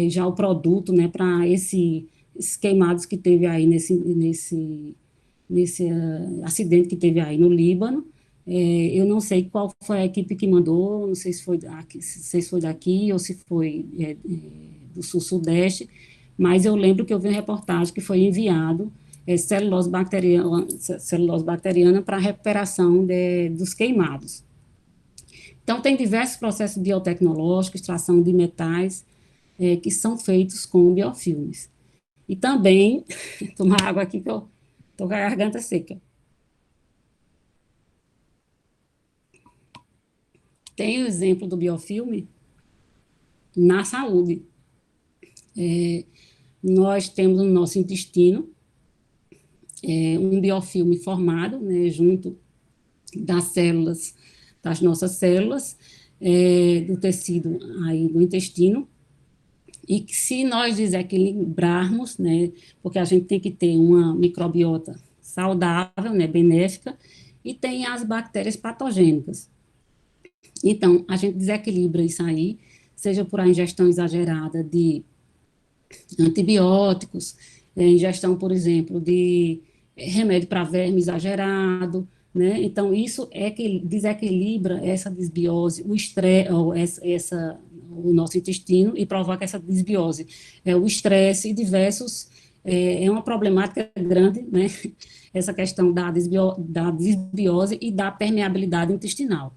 já o produto, né, para esses queimados que teve aí nesse acidente que teve aí no Líbano. Eu não sei qual foi a equipe que mandou, não sei se foi daqui ou se foi do Sul-Sudeste, mas eu lembro que eu vi uma reportagem que foi enviado celulose bacteriana para a recuperação dos queimados. Então, tem diversos processos biotecnológicos, extração de metais, que são feitos com biofilmes. E também, tomar água aqui que eu estou com a garganta seca. Tem o exemplo do biofilme na saúde. Nós temos no nosso intestino um biofilme formado, né, junto das células, das nossas células, do tecido aí do intestino, e que se nós desequilibrarmos, né, porque a gente tem que ter uma microbiota saudável, né, benéfica, e tem as bactérias patogênicas. Então, a gente desequilibra isso aí, seja por a ingestão exagerada de antibióticos, ingestão, por exemplo, de remédio para verme exagerado, né? Então, isso é que desequilibra essa desbiose, o estresse, o nosso intestino e provoca essa desbiose. O estresse e diversos, é uma problemática grande, né? Essa questão da desbiose e da permeabilidade intestinal.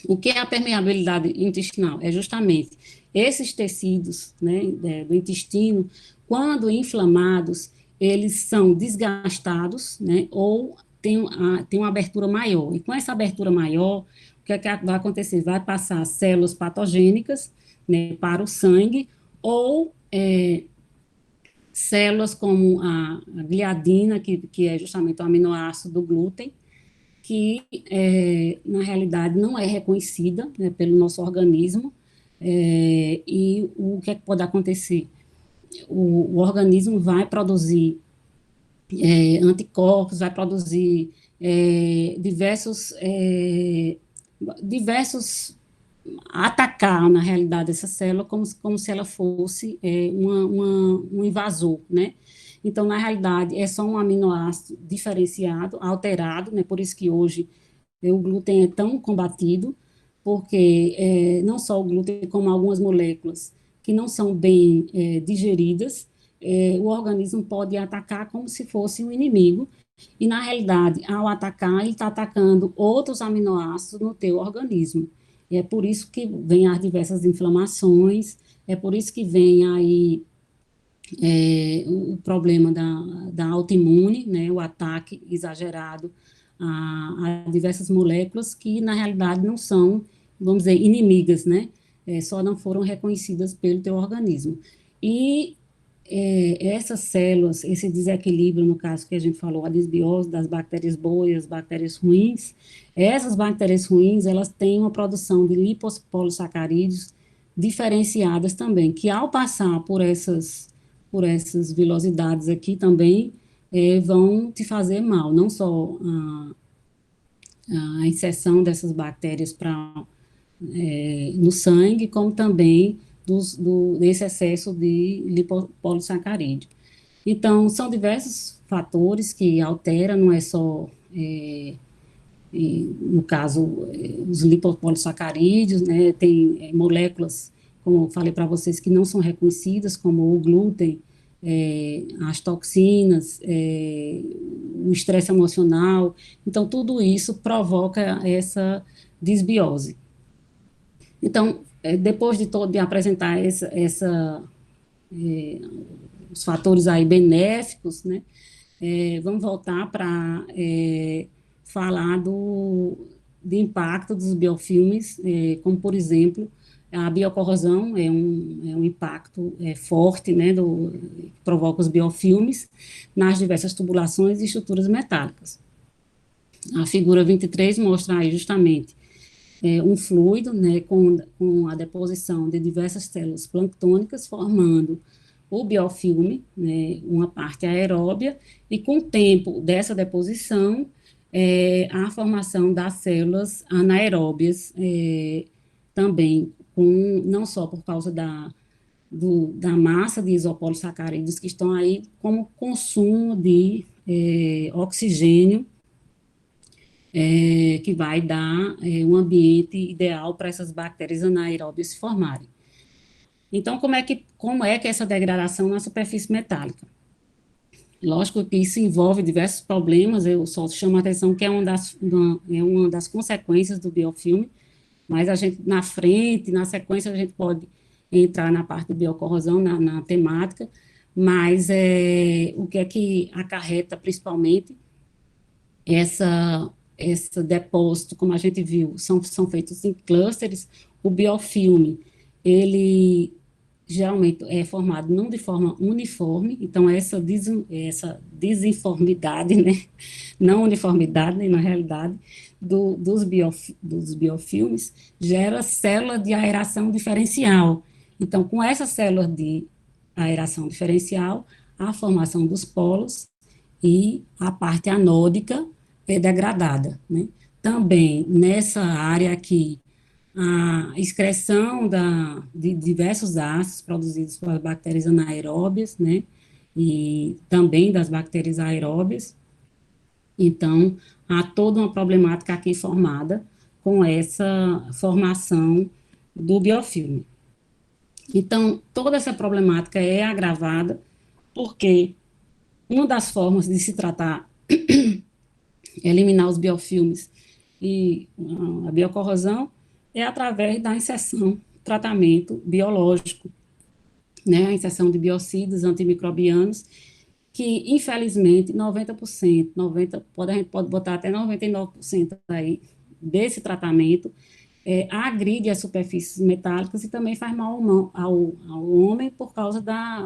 O que é a permeabilidade intestinal? É justamente esses tecidos, né, do intestino, quando inflamados, eles são desgastados, né, ou tem uma abertura maior. E com essa abertura maior, o que é que vai acontecer? Vai passar células patogênicas, né, para o sangue, ou células como a gliadina, que é justamente o aminoácido do glúten, que, na realidade, não é reconhecida, né, pelo nosso organismo, e o que é que pode acontecer? O organismo vai produzir anticorpos, vai produzir diversos atacar, na realidade, essa célula como se ela fosse um invasor, né? Então, na realidade, é só um aminoácido diferenciado, alterado, né? Por isso que hoje o glúten é tão combatido, porque não só o glúten, como algumas moléculas que não são bem digeridas, o organismo pode atacar como se fosse um inimigo, e na realidade, ao atacar, ele está atacando outros aminoácidos no teu organismo. E é por isso que vem as diversas inflamações, é por isso que vem aí o problema da autoimune, né, o ataque exagerado a diversas moléculas que, na realidade, não são, vamos dizer, inimigas, né, só não foram reconhecidas pelo teu organismo. E essas células, esse desequilíbrio, no caso que a gente falou, a desbiose das bactérias boas, as bactérias ruins, essas bactérias ruins, elas têm uma produção de lipopolissacarídeos diferenciadas também, que ao passar por essas vilosidades aqui também, vão te fazer mal, não só a inserção dessas bactérias no sangue, como também desse excesso de lipopolissacarídeo. Então, são diversos fatores que alteram, não é só, no caso, os lipopolissacarídeos, né, tem moléculas, como eu falei para vocês, que não são reconhecidas, como o glúten, as toxinas, o estresse emocional. Então, tudo isso provoca essa desbiose. Então, depois de apresentar os fatores aí benéficos, né, vamos voltar para falar do impacto dos biofilmes, como, por exemplo, a biocorrosão é um impacto forte, né, que provoca os biofilmes nas diversas tubulações e estruturas metálicas. A figura 23 mostra aí justamente um fluido, né, com a deposição de diversas células planctônicas, formando o biofilme, né, uma parte aeróbia, e com o tempo dessa deposição, a formação das células anaeróbias também, não só por causa da massa de isopolissacarídeos que estão aí, como consumo de oxigênio, que vai dar um ambiente ideal para essas bactérias anaeróbias se formarem. Então, como é que essa degradação na superfície metálica? Lógico que isso envolve diversos problemas, eu só chamo a atenção que é uma das consequências do biofilme, mas a gente, na frente, na sequência, a gente pode entrar na parte de biocorrosão, na temática, mas o que é que acarreta, principalmente, esse depósito, como a gente viu, são feitos em clusters. O biofilme, ele geralmente é formado não de forma uniforme, então essa desinformidade, né, não uniformidade, né, na realidade, dos biofilmes, gera célula de aeração diferencial. Então, com essa célula de aeração diferencial, a formação dos polos e a parte anódica é degradada, né? Também, nessa área aqui, a excreção de diversos ácidos produzidos pelas bactérias anaeróbias, né? E também das bactérias aeróbias. Então, há toda uma problemática aqui formada com essa formação do biofilme. Então, toda essa problemática é agravada porque uma das formas de se tratar, eliminar os biofilmes e a biocorrosão, é através da inserção, tratamento biológico, né, a inserção de biocidas antimicrobianos, que, infelizmente, 90%, a gente pode botar até 99% aí desse tratamento, agride as superfícies metálicas e também faz mal ao homem por causa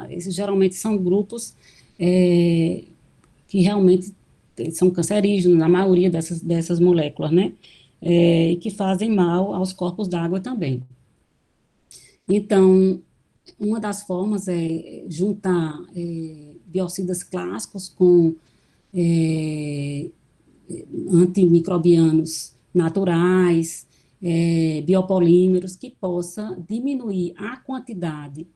esses geralmente são grupos que realmente são cancerígenos, a maioria dessas moléculas, né? E que fazem mal aos corpos d'água também. Então, uma das formas é juntar biocidas clássicos com antimicrobianos naturais, biopolímeros, que possa diminuir a quantidade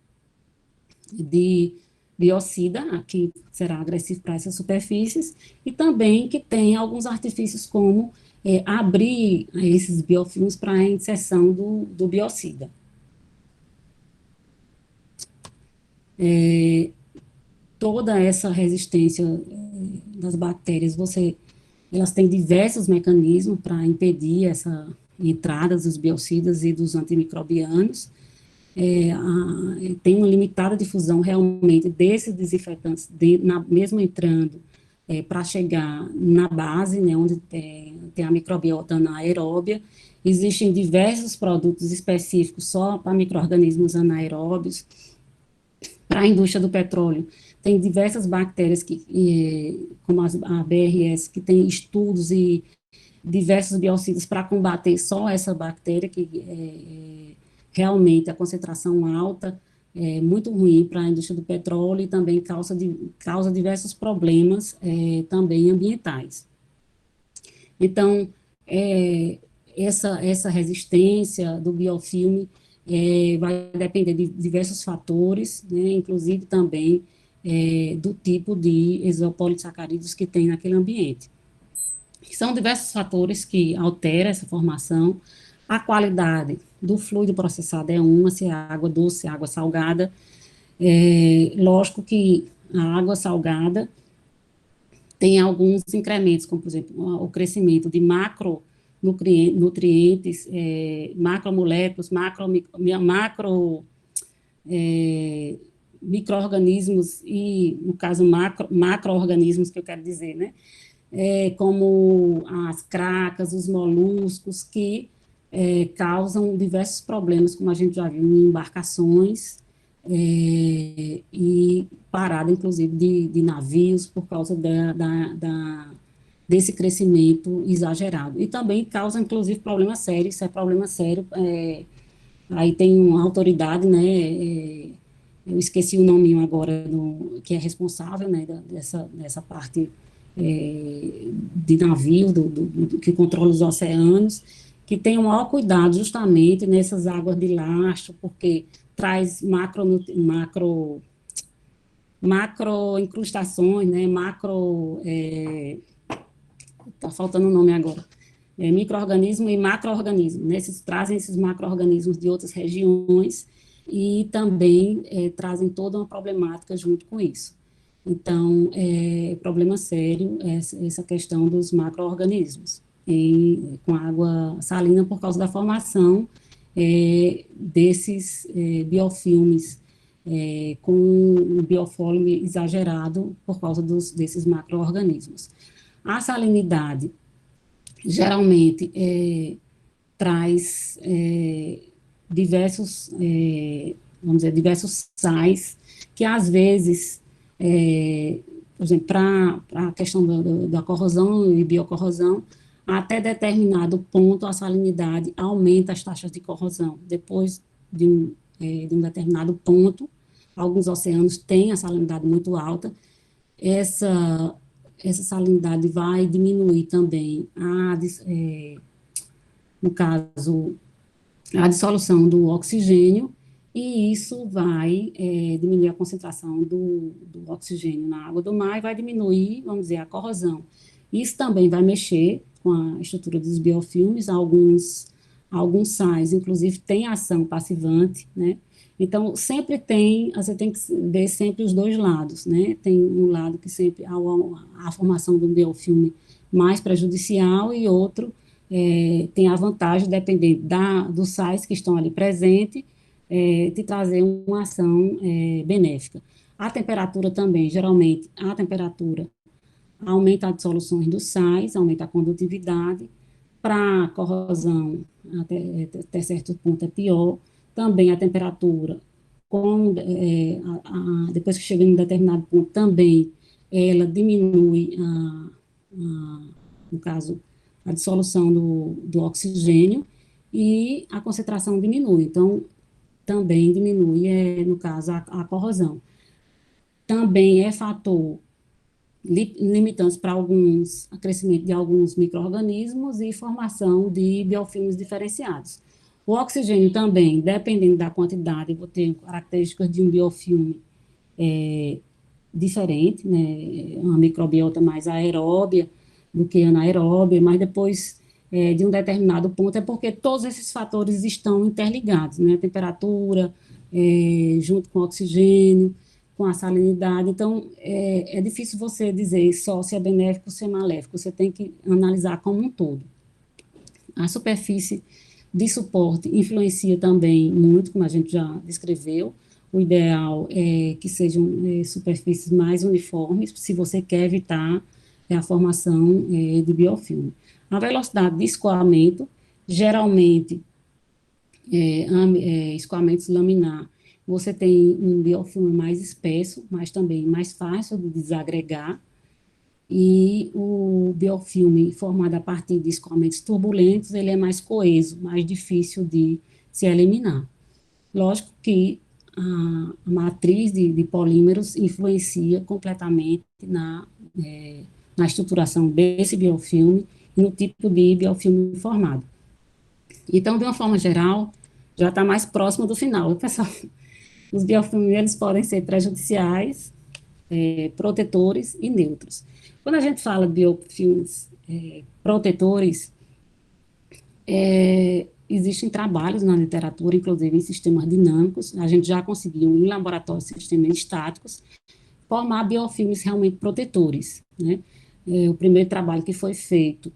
de biocida, que será agressivo para essas superfícies, e também que tem alguns artifícios como abrir esses biofilmes para a inserção do biocida. Toda essa resistência das bactérias, elas têm diversos mecanismos para impedir essa entrada dos biocidas e dos antimicrobianos. Tem uma limitada difusão realmente desses desinfetantes, mesmo entrando para chegar na base, né, onde tem a microbiota anaeróbia. Existem diversos produtos específicos só para micro-organismos anaeróbios. Para a indústria do petróleo, tem diversas bactérias, como a BRS, que tem estudos e diversos biocidas para combater só essa bactéria, que realmente a concentração alta é muito ruim para a indústria do petróleo e também causa diversos problemas também ambientais. Então, essa resistência do biofilme vai depender de diversos fatores, né, inclusive também do tipo de isopolissacarídeos que tem naquele ambiente. São diversos fatores que alteram essa formação. A qualidade do fluido processado é uma, se é água doce, se é água salgada. Lógico que a água salgada tem alguns incrementos, como, por exemplo, o crescimento de macronutrientes, macromoléculas, micro-organismos e, no caso, macro-organismos, que eu quero dizer, né? Como as cracas, os moluscos, que causam diversos problemas, como a gente já viu em embarcações e parada, inclusive, de navios, por causa desse crescimento exagerado. E também causa, inclusive, problema sério. Isso é problema sério. Aí tem uma autoridade, né? Eu esqueci o nome agora, que é responsável, né, dessa parte de navio, que controla os oceanos, que tem o maior cuidado justamente nessas águas de lastro, porque traz macro incrustações, né, tá faltando o nome agora, micro-organismo e macro-organismo, né, trazem esses macro-organismos de outras regiões e também trazem toda uma problemática junto com isso. Então, problema sério essa questão dos macro-organismos. com água salina por causa da formação desses biofilmes com um biofólio exagerado por causa desses macro-organismos. A salinidade geralmente traz diversos, vamos dizer, diversos sais que às vezes, por exemplo, para a questão da corrosão e biocorrosão, até determinado ponto a salinidade aumenta as taxas de corrosão. Depois de um determinado ponto, alguns oceanos têm a salinidade muito alta, essa salinidade vai diminuir também no caso, a dissolução do oxigênio, e isso vai diminuir a concentração do oxigênio na água do mar e vai diminuir, vamos dizer, a corrosão. Isso também vai mexer com a estrutura dos biofilmes, alguns sais, inclusive, têm ação passivante, né? Então, você tem que ver sempre os dois lados, né? Tem um lado que sempre há a formação do biofilme mais prejudicial e outro tem a vantagem, dependendo dos sais que estão ali presentes, de trazer uma ação benéfica. A temperatura também, geralmente, a temperatura aumenta as dissoluções dos sais, aumenta a condutividade. Para corrosão, até certo ponto é pior. Também a temperatura, depois que chega em um determinado ponto, também ela diminui, no caso, a dissolução do oxigênio e a concentração diminui. Então, também diminui, no caso, a corrosão. Também é fator limitantes para o crescimento de alguns micro-organismos e formação de biofilmes diferenciados. O oxigênio também, dependendo da quantidade, vou ter características de um biofilme diferente, né, uma microbiota mais aeróbia do que anaeróbia, mas depois de um determinado ponto, é porque todos esses fatores estão interligados, né, a temperatura, junto com o oxigênio, com a salinidade. Então, é difícil você dizer só se é benéfico ou se é maléfico, você tem que analisar como um todo. A superfície de suporte influencia também muito, como a gente já descreveu. O ideal é que sejam superfícies mais uniformes, se você quer evitar a formação de biofilme. A velocidade de escoamento, geralmente, escoamentos laminar, você tem um biofilme mais espesso, mas também mais fácil de desagregar, e o biofilme formado a partir de escoamentos turbulentos, ele é mais coeso, mais difícil de se eliminar. Lógico que a matriz de polímeros influencia completamente na estruturação desse biofilme e no tipo de biofilme formado. Então, de uma forma geral, já está mais próximo do final, pessoal. Os biofilmes, eles podem ser prejudiciais, protetores e neutros. Quando a gente fala de biofilmes protetores, existem trabalhos na literatura, inclusive em sistemas dinâmicos, a gente já conseguiu, em laboratórios de sistemas estáticos, formar biofilmes realmente protetores, né? O primeiro trabalho que foi feito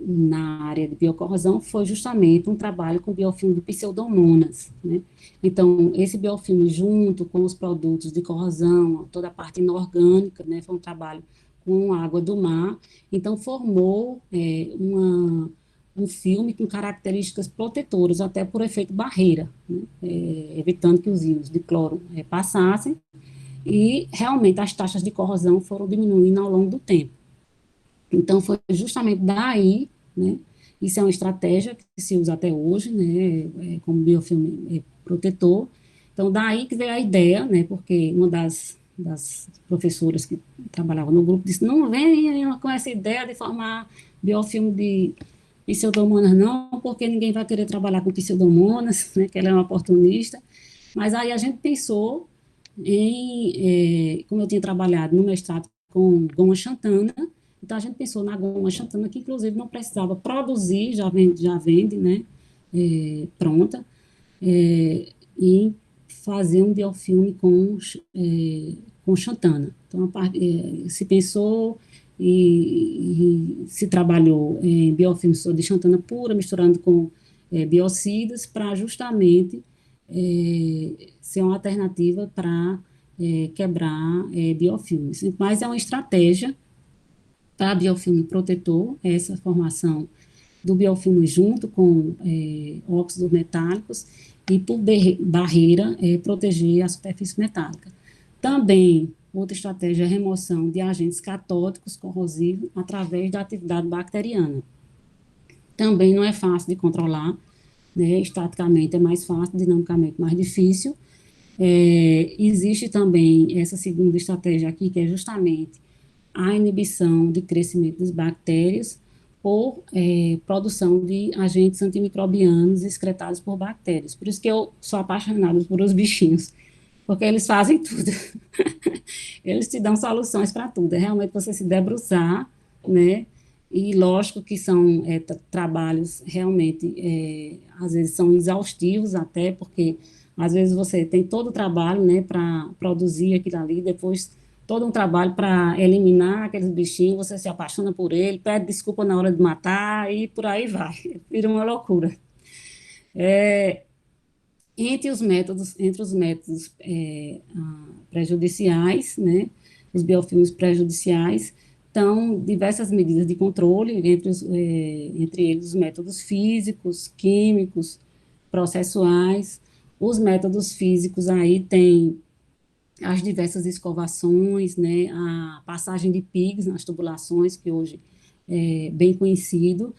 na área de biocorrosão foi justamente um trabalho com biofilme de pseudomonas, né? Então, esse biofilme, junto com os produtos de corrosão, toda a parte inorgânica, né, foi um trabalho com água do mar, então formou um filme com características protetoras, até por efeito barreira, né, evitando que os íons de cloro passassem, e realmente as taxas de corrosão foram diminuindo ao longo do tempo. Então, foi justamente daí, né, isso é uma estratégia que se usa até hoje, né, como biofilme protetor. Então, daí que veio a ideia, né, porque uma das professoras que trabalhava no grupo disse, não venha com essa ideia de formar biofilme de pseudomonas não, porque ninguém vai querer trabalhar com pseudomonas, né, que ela é uma oportunista. Mas aí a gente pensou como eu tinha trabalhado no mestrado com goma xantana, então a gente pensou na goma xantana, que inclusive não precisava produzir, já vende, né, pronta, e fazer um biofilme com xantana. Então, se pensou e se trabalhou em biofilme de xantana pura, misturando com biocidas, para justamente ser uma alternativa para quebrar biofilmes. Mas é uma estratégia para biofilme protetor, essa formação do biofilme junto com óxidos metálicos e por barreira proteger a superfície metálica. Também, outra estratégia é a remoção de agentes catódicos corrosivos através da atividade bacteriana. Também não é fácil de controlar, né? Estaticamente é mais fácil, dinamicamente mais difícil. Existe também essa segunda estratégia aqui, que é justamente a inibição de crescimento das bactérias por produção de agentes antimicrobianos excretados por bactérias. Por isso que eu sou apaixonada por os bichinhos, porque eles fazem tudo. Eles te dão soluções para tudo. É realmente você se debruçar, né? E lógico que são trabalhos realmente, às vezes são exaustivos até, porque às vezes você tem todo o trabalho, né, para produzir aquilo ali, depois todo um trabalho para eliminar aqueles bichinhos, você se apaixona por ele, pede desculpa na hora de matar e por aí vai. Vira uma loucura. Entre os métodos prejudiciais, né, os biofilmes prejudiciais, estão diversas medidas de controle, entre eles os métodos físicos, químicos, processuais. Os métodos físicos aí tem as diversas escovações, né, a passagem de PIGs nas tubulações, que hoje é bem conhecido.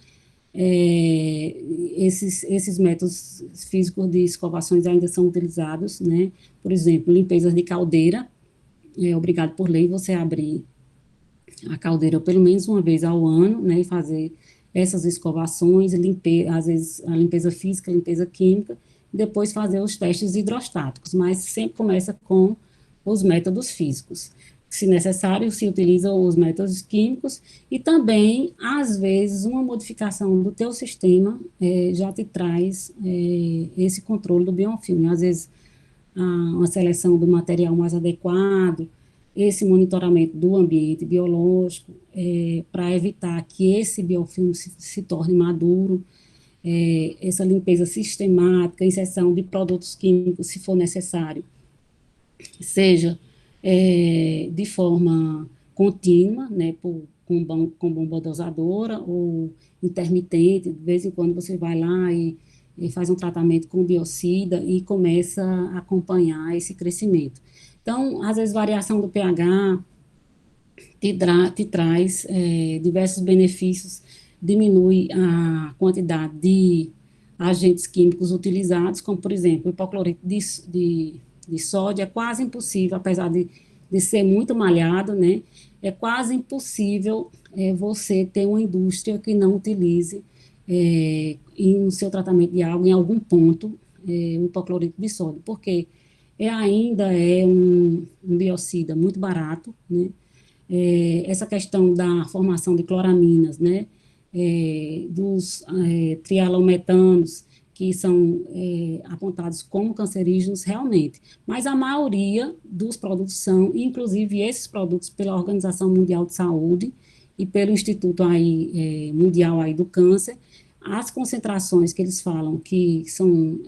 Esses métodos físicos de escovações ainda são utilizados, né? Por exemplo, limpezas de caldeira, é obrigado por lei você abrir a caldeira pelo menos uma vez ao ano, né? E fazer essas escovações, às vezes a limpeza física, a limpeza química, e depois fazer os testes hidrostáticos, mas sempre começa com os métodos físicos. Se necessário, se utilizam os métodos químicos e também, às vezes, uma modificação do teu sistema já te traz esse controle do biofilme. Às vezes, uma seleção do material mais adequado, esse monitoramento do ambiente biológico, para evitar que esse biofilme se torne maduro, essa limpeza sistemática, inserção de produtos químicos, se for necessário, seja de forma contínua, né, com bomba dosadora ou intermitente, de vez em quando você vai lá e faz um tratamento com biocida e começa a acompanhar esse crescimento. Então, às vezes, variação do pH te traz diversos benefícios, diminui a quantidade de agentes químicos utilizados, como, por exemplo, o hipoclorito de sódio, é quase impossível, apesar de ser muito malhado, né, é quase impossível você ter uma indústria que não utilize no seu tratamento de água, em algum ponto, o hipoclorito de sódio, porque ainda é um biocida muito barato, né, essa questão da formação de cloraminas, né, dos trialometanos, que são apontados como cancerígenos realmente, mas a maioria dos produtos são, inclusive esses produtos pela Organização Mundial de Saúde e pelo Instituto Mundial do Câncer, as concentrações que eles falam que são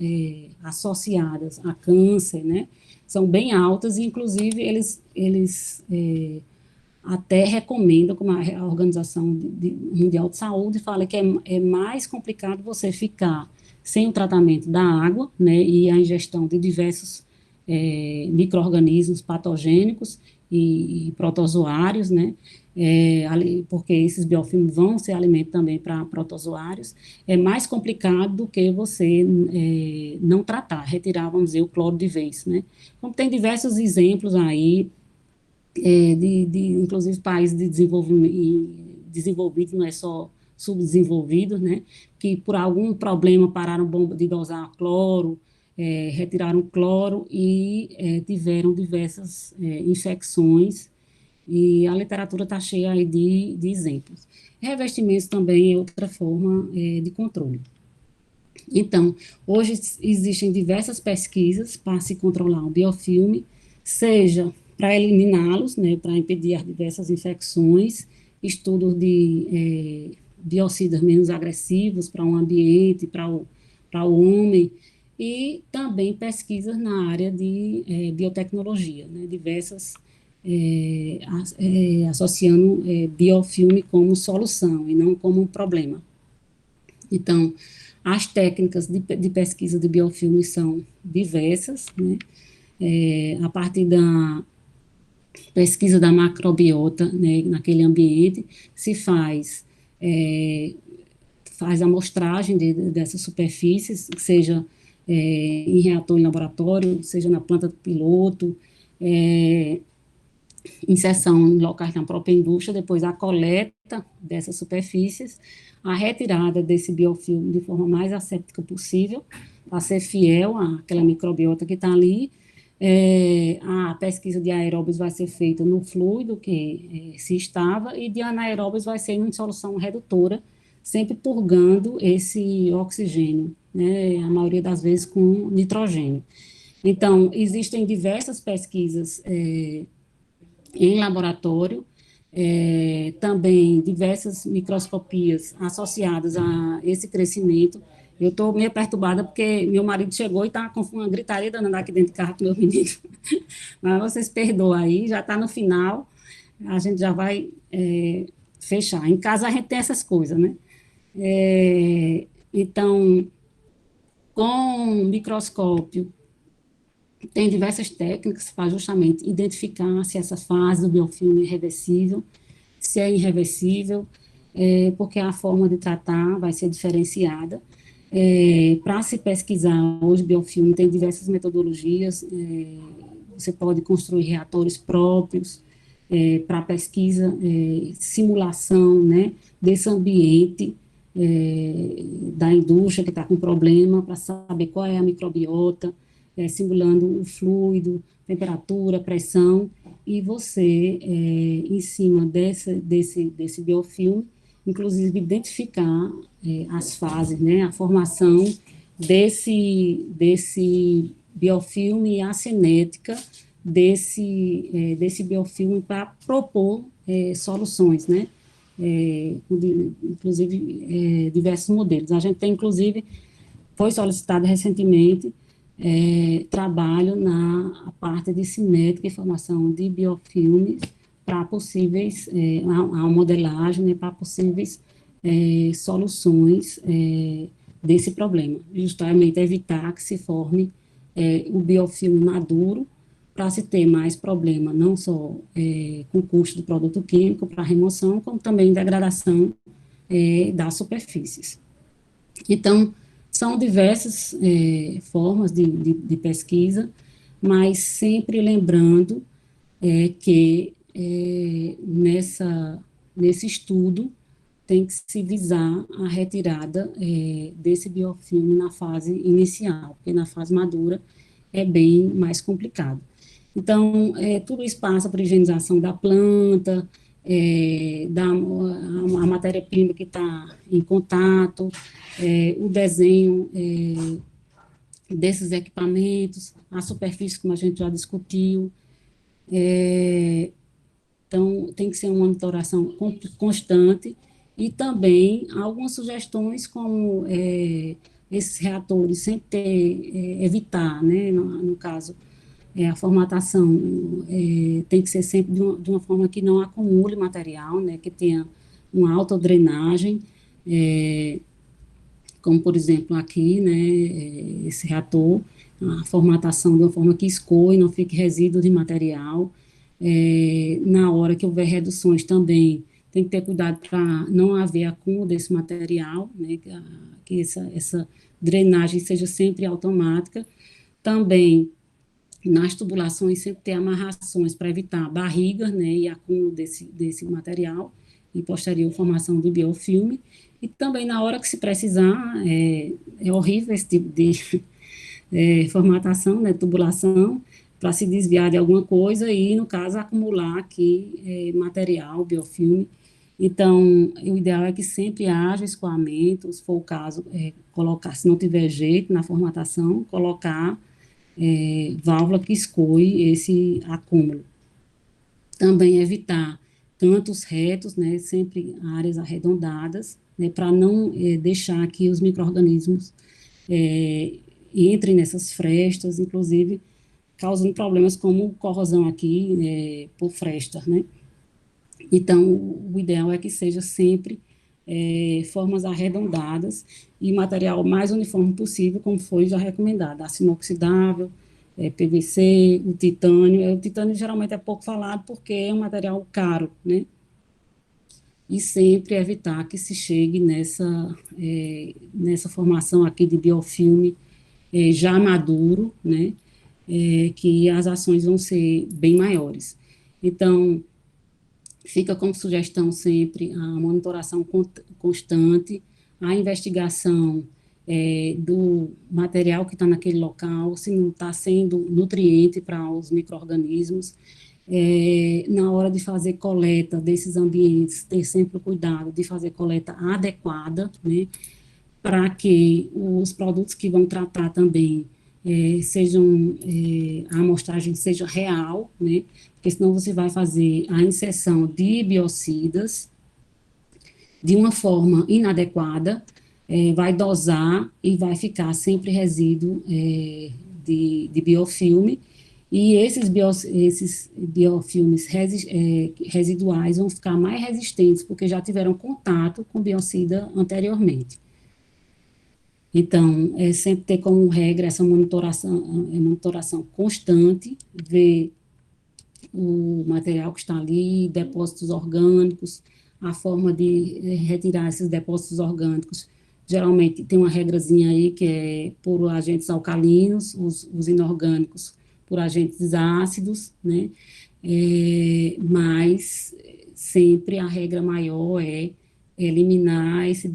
associadas a câncer, né, são bem altas, e inclusive eles até recomendam, como a Organização Mundial de Saúde fala que é mais complicado você ficar sem o tratamento da água, né, e a ingestão de diversos micro-organismos patogênicos e protozoários, né, porque esses biofilmes vão ser alimento também para protozoários, é mais complicado do que você não tratar, retirar, vamos dizer, o cloro de vez, né. Como tem diversos exemplos aí, inclusive países de desenvolvidos, não é só subdesenvolvidos, né, que por algum problema pararam de dosar cloro, retiraram cloro e tiveram diversas infecções, e a literatura está cheia aí de exemplos. Revestimentos também é outra forma de controle. Então, hoje existem diversas pesquisas para se controlar o biofilme, seja para eliminá-los, né, para impedir as diversas infecções estudos de biocidas menos agressivos para o ambiente, para o homem, e também pesquisas na área de biotecnologia, né, diversas, associando biofilme como solução e não como um problema. Então, as técnicas de pesquisa de biofilme são diversas, né, a partir da pesquisa da macrobiota, né, naquele ambiente, se faz a amostragem dessas superfícies, seja em reator em laboratório, seja na planta piloto, inserção em locais na própria indústria, depois a coleta dessas superfícies, a retirada desse biofilme de forma mais asséptica possível, para ser fiel àquela microbiota que está ali. A pesquisa de aeróbios vai ser feita no fluido que se estava, e de anaeróbios vai ser em solução redutora, sempre purgando esse oxigênio, né, a maioria das vezes com nitrogênio. Então, existem diversas pesquisas em laboratório, também diversas microscopias associadas a esse crescimento. Eu estou meio perturbada porque meu marido chegou e está com uma gritaria danada aqui dentro do carro com meu menino. Mas vocês perdoam aí, já está no final, a gente já vai fechar. Em casa a gente tem essas coisas, né? Então, com microscópio, tem diversas técnicas para justamente identificar se essa fase do biofilme é reversível, se é irreversível, porque a forma de tratar vai ser diferenciada. Para se pesquisar hoje biofilme, tem diversas metodologias, você pode construir reatores próprios para pesquisa, simulação, né, desse ambiente da indústria que está com problema, para saber qual é a microbiota, simulando o fluido, temperatura, pressão, e você, em cima desse biofilme, inclusive identificar as fases, né, a formação desse biofilme e a cinética desse biofilme para propor soluções, né, inclusive diversos modelos. A gente tem, inclusive, foi solicitado recentemente trabalho na parte de cinética e formação de biofilmes para possíveis, a modelagem, né, para possíveis soluções desse problema, justamente evitar que se forme o biofilme maduro, para se ter mais problema, não só com o custo do produto químico para remoção, como também degradação das superfícies. Então, são diversas formas de pesquisa, mas sempre lembrando que nesse estudo tem que se visar a retirada desse biofilme na fase inicial, porque na fase madura é bem mais complicado. Então, tudo isso passa por higienização da planta, a matéria-prima que está em contato, o desenho desses equipamentos, a superfície, como a gente já discutiu. Então, tem que ser uma monitoração constante e também algumas sugestões como esses reatores sempre evitar, né, no caso, a formatação tem que ser sempre de uma forma que não acumule material, né, que tenha uma autodrenagem, como, por exemplo, aqui, né, esse reator, a formatação de uma forma que escoe, não fique resíduo de material. Na hora que houver reduções também, tem que ter cuidado para não haver acúmulo desse material, né, que essa drenagem seja sempre automática. Também, nas tubulações, sempre ter amarrações para evitar barrigas, né, e acúmulo desse material, e posterior formação de biofilme. E também, na hora que se precisar, é horrível esse tipo de formatação, né, tubulação, para se desviar de alguma coisa e, no caso, acumular aqui material, biofilme. Então, o ideal é que sempre haja escoamento, se for o caso, colocar, se não tiver jeito na formatação, colocar válvula que escoe esse acúmulo. Também evitar cantos retos, né, sempre áreas arredondadas, né, para não deixar que os micro-organismos entrem nessas frestas, inclusive causando problemas como corrosão aqui por fresta, né? Então, o ideal é que seja sempre formas arredondadas e material mais uniforme possível, como foi já recomendado, aço inoxidável, PVC, o titânio. O titânio geralmente é pouco falado porque é um material caro, né? E sempre evitar que se chegue nessa formação aqui de biofilme já maduro, né? Que as ações vão ser bem maiores. Então, fica como sugestão sempre a monitoração constante, a investigação do material que está naquele local, se não está sendo nutriente para os micro-organismos. Na hora de fazer coleta desses ambientes, ter sempre o cuidado de fazer coleta adequada, né, para que os produtos que vão tratar também a amostragem seja real, né, porque senão você vai fazer a inserção de biocidas de uma forma inadequada, vai dosar e vai ficar sempre resíduo de biofilme, e esses biofilmes residuais vão ficar mais resistentes, porque já tiveram contato com biocida anteriormente. Então, sempre ter como regra essa monitoração constante, ver o material que está ali, depósitos orgânicos, a forma de retirar esses depósitos orgânicos. Geralmente tem uma regrazinha aí que é por agentes alcalinos, os inorgânicos por agentes ácidos, né? Mas sempre a regra maior é eliminar esse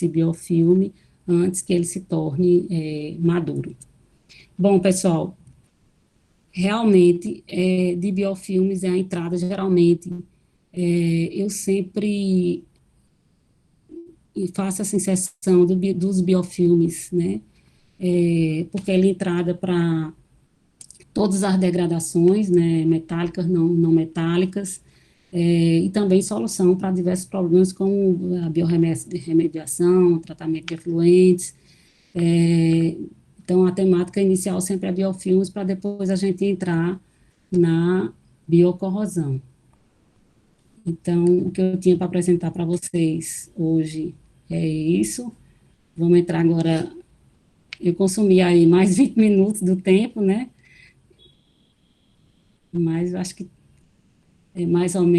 biofilme antes que ele se torne maduro. Bom, pessoal, realmente, de biofilmes é a entrada, geralmente, eu sempre faço essa inserção dos biofilmes, né, porque ela é entrada para todas as degradações, né, metálicas, não metálicas, e também solução para diversos problemas como a biorremediação, tratamento de efluentes. Então, a temática inicial sempre é biofilmes, para depois a gente entrar na biocorrosão. Então, o que eu tinha para apresentar para vocês hoje é isso. Vamos entrar agora. Eu consumi aí mais 20 minutos do tempo, né? Mas acho que é mais ou menos.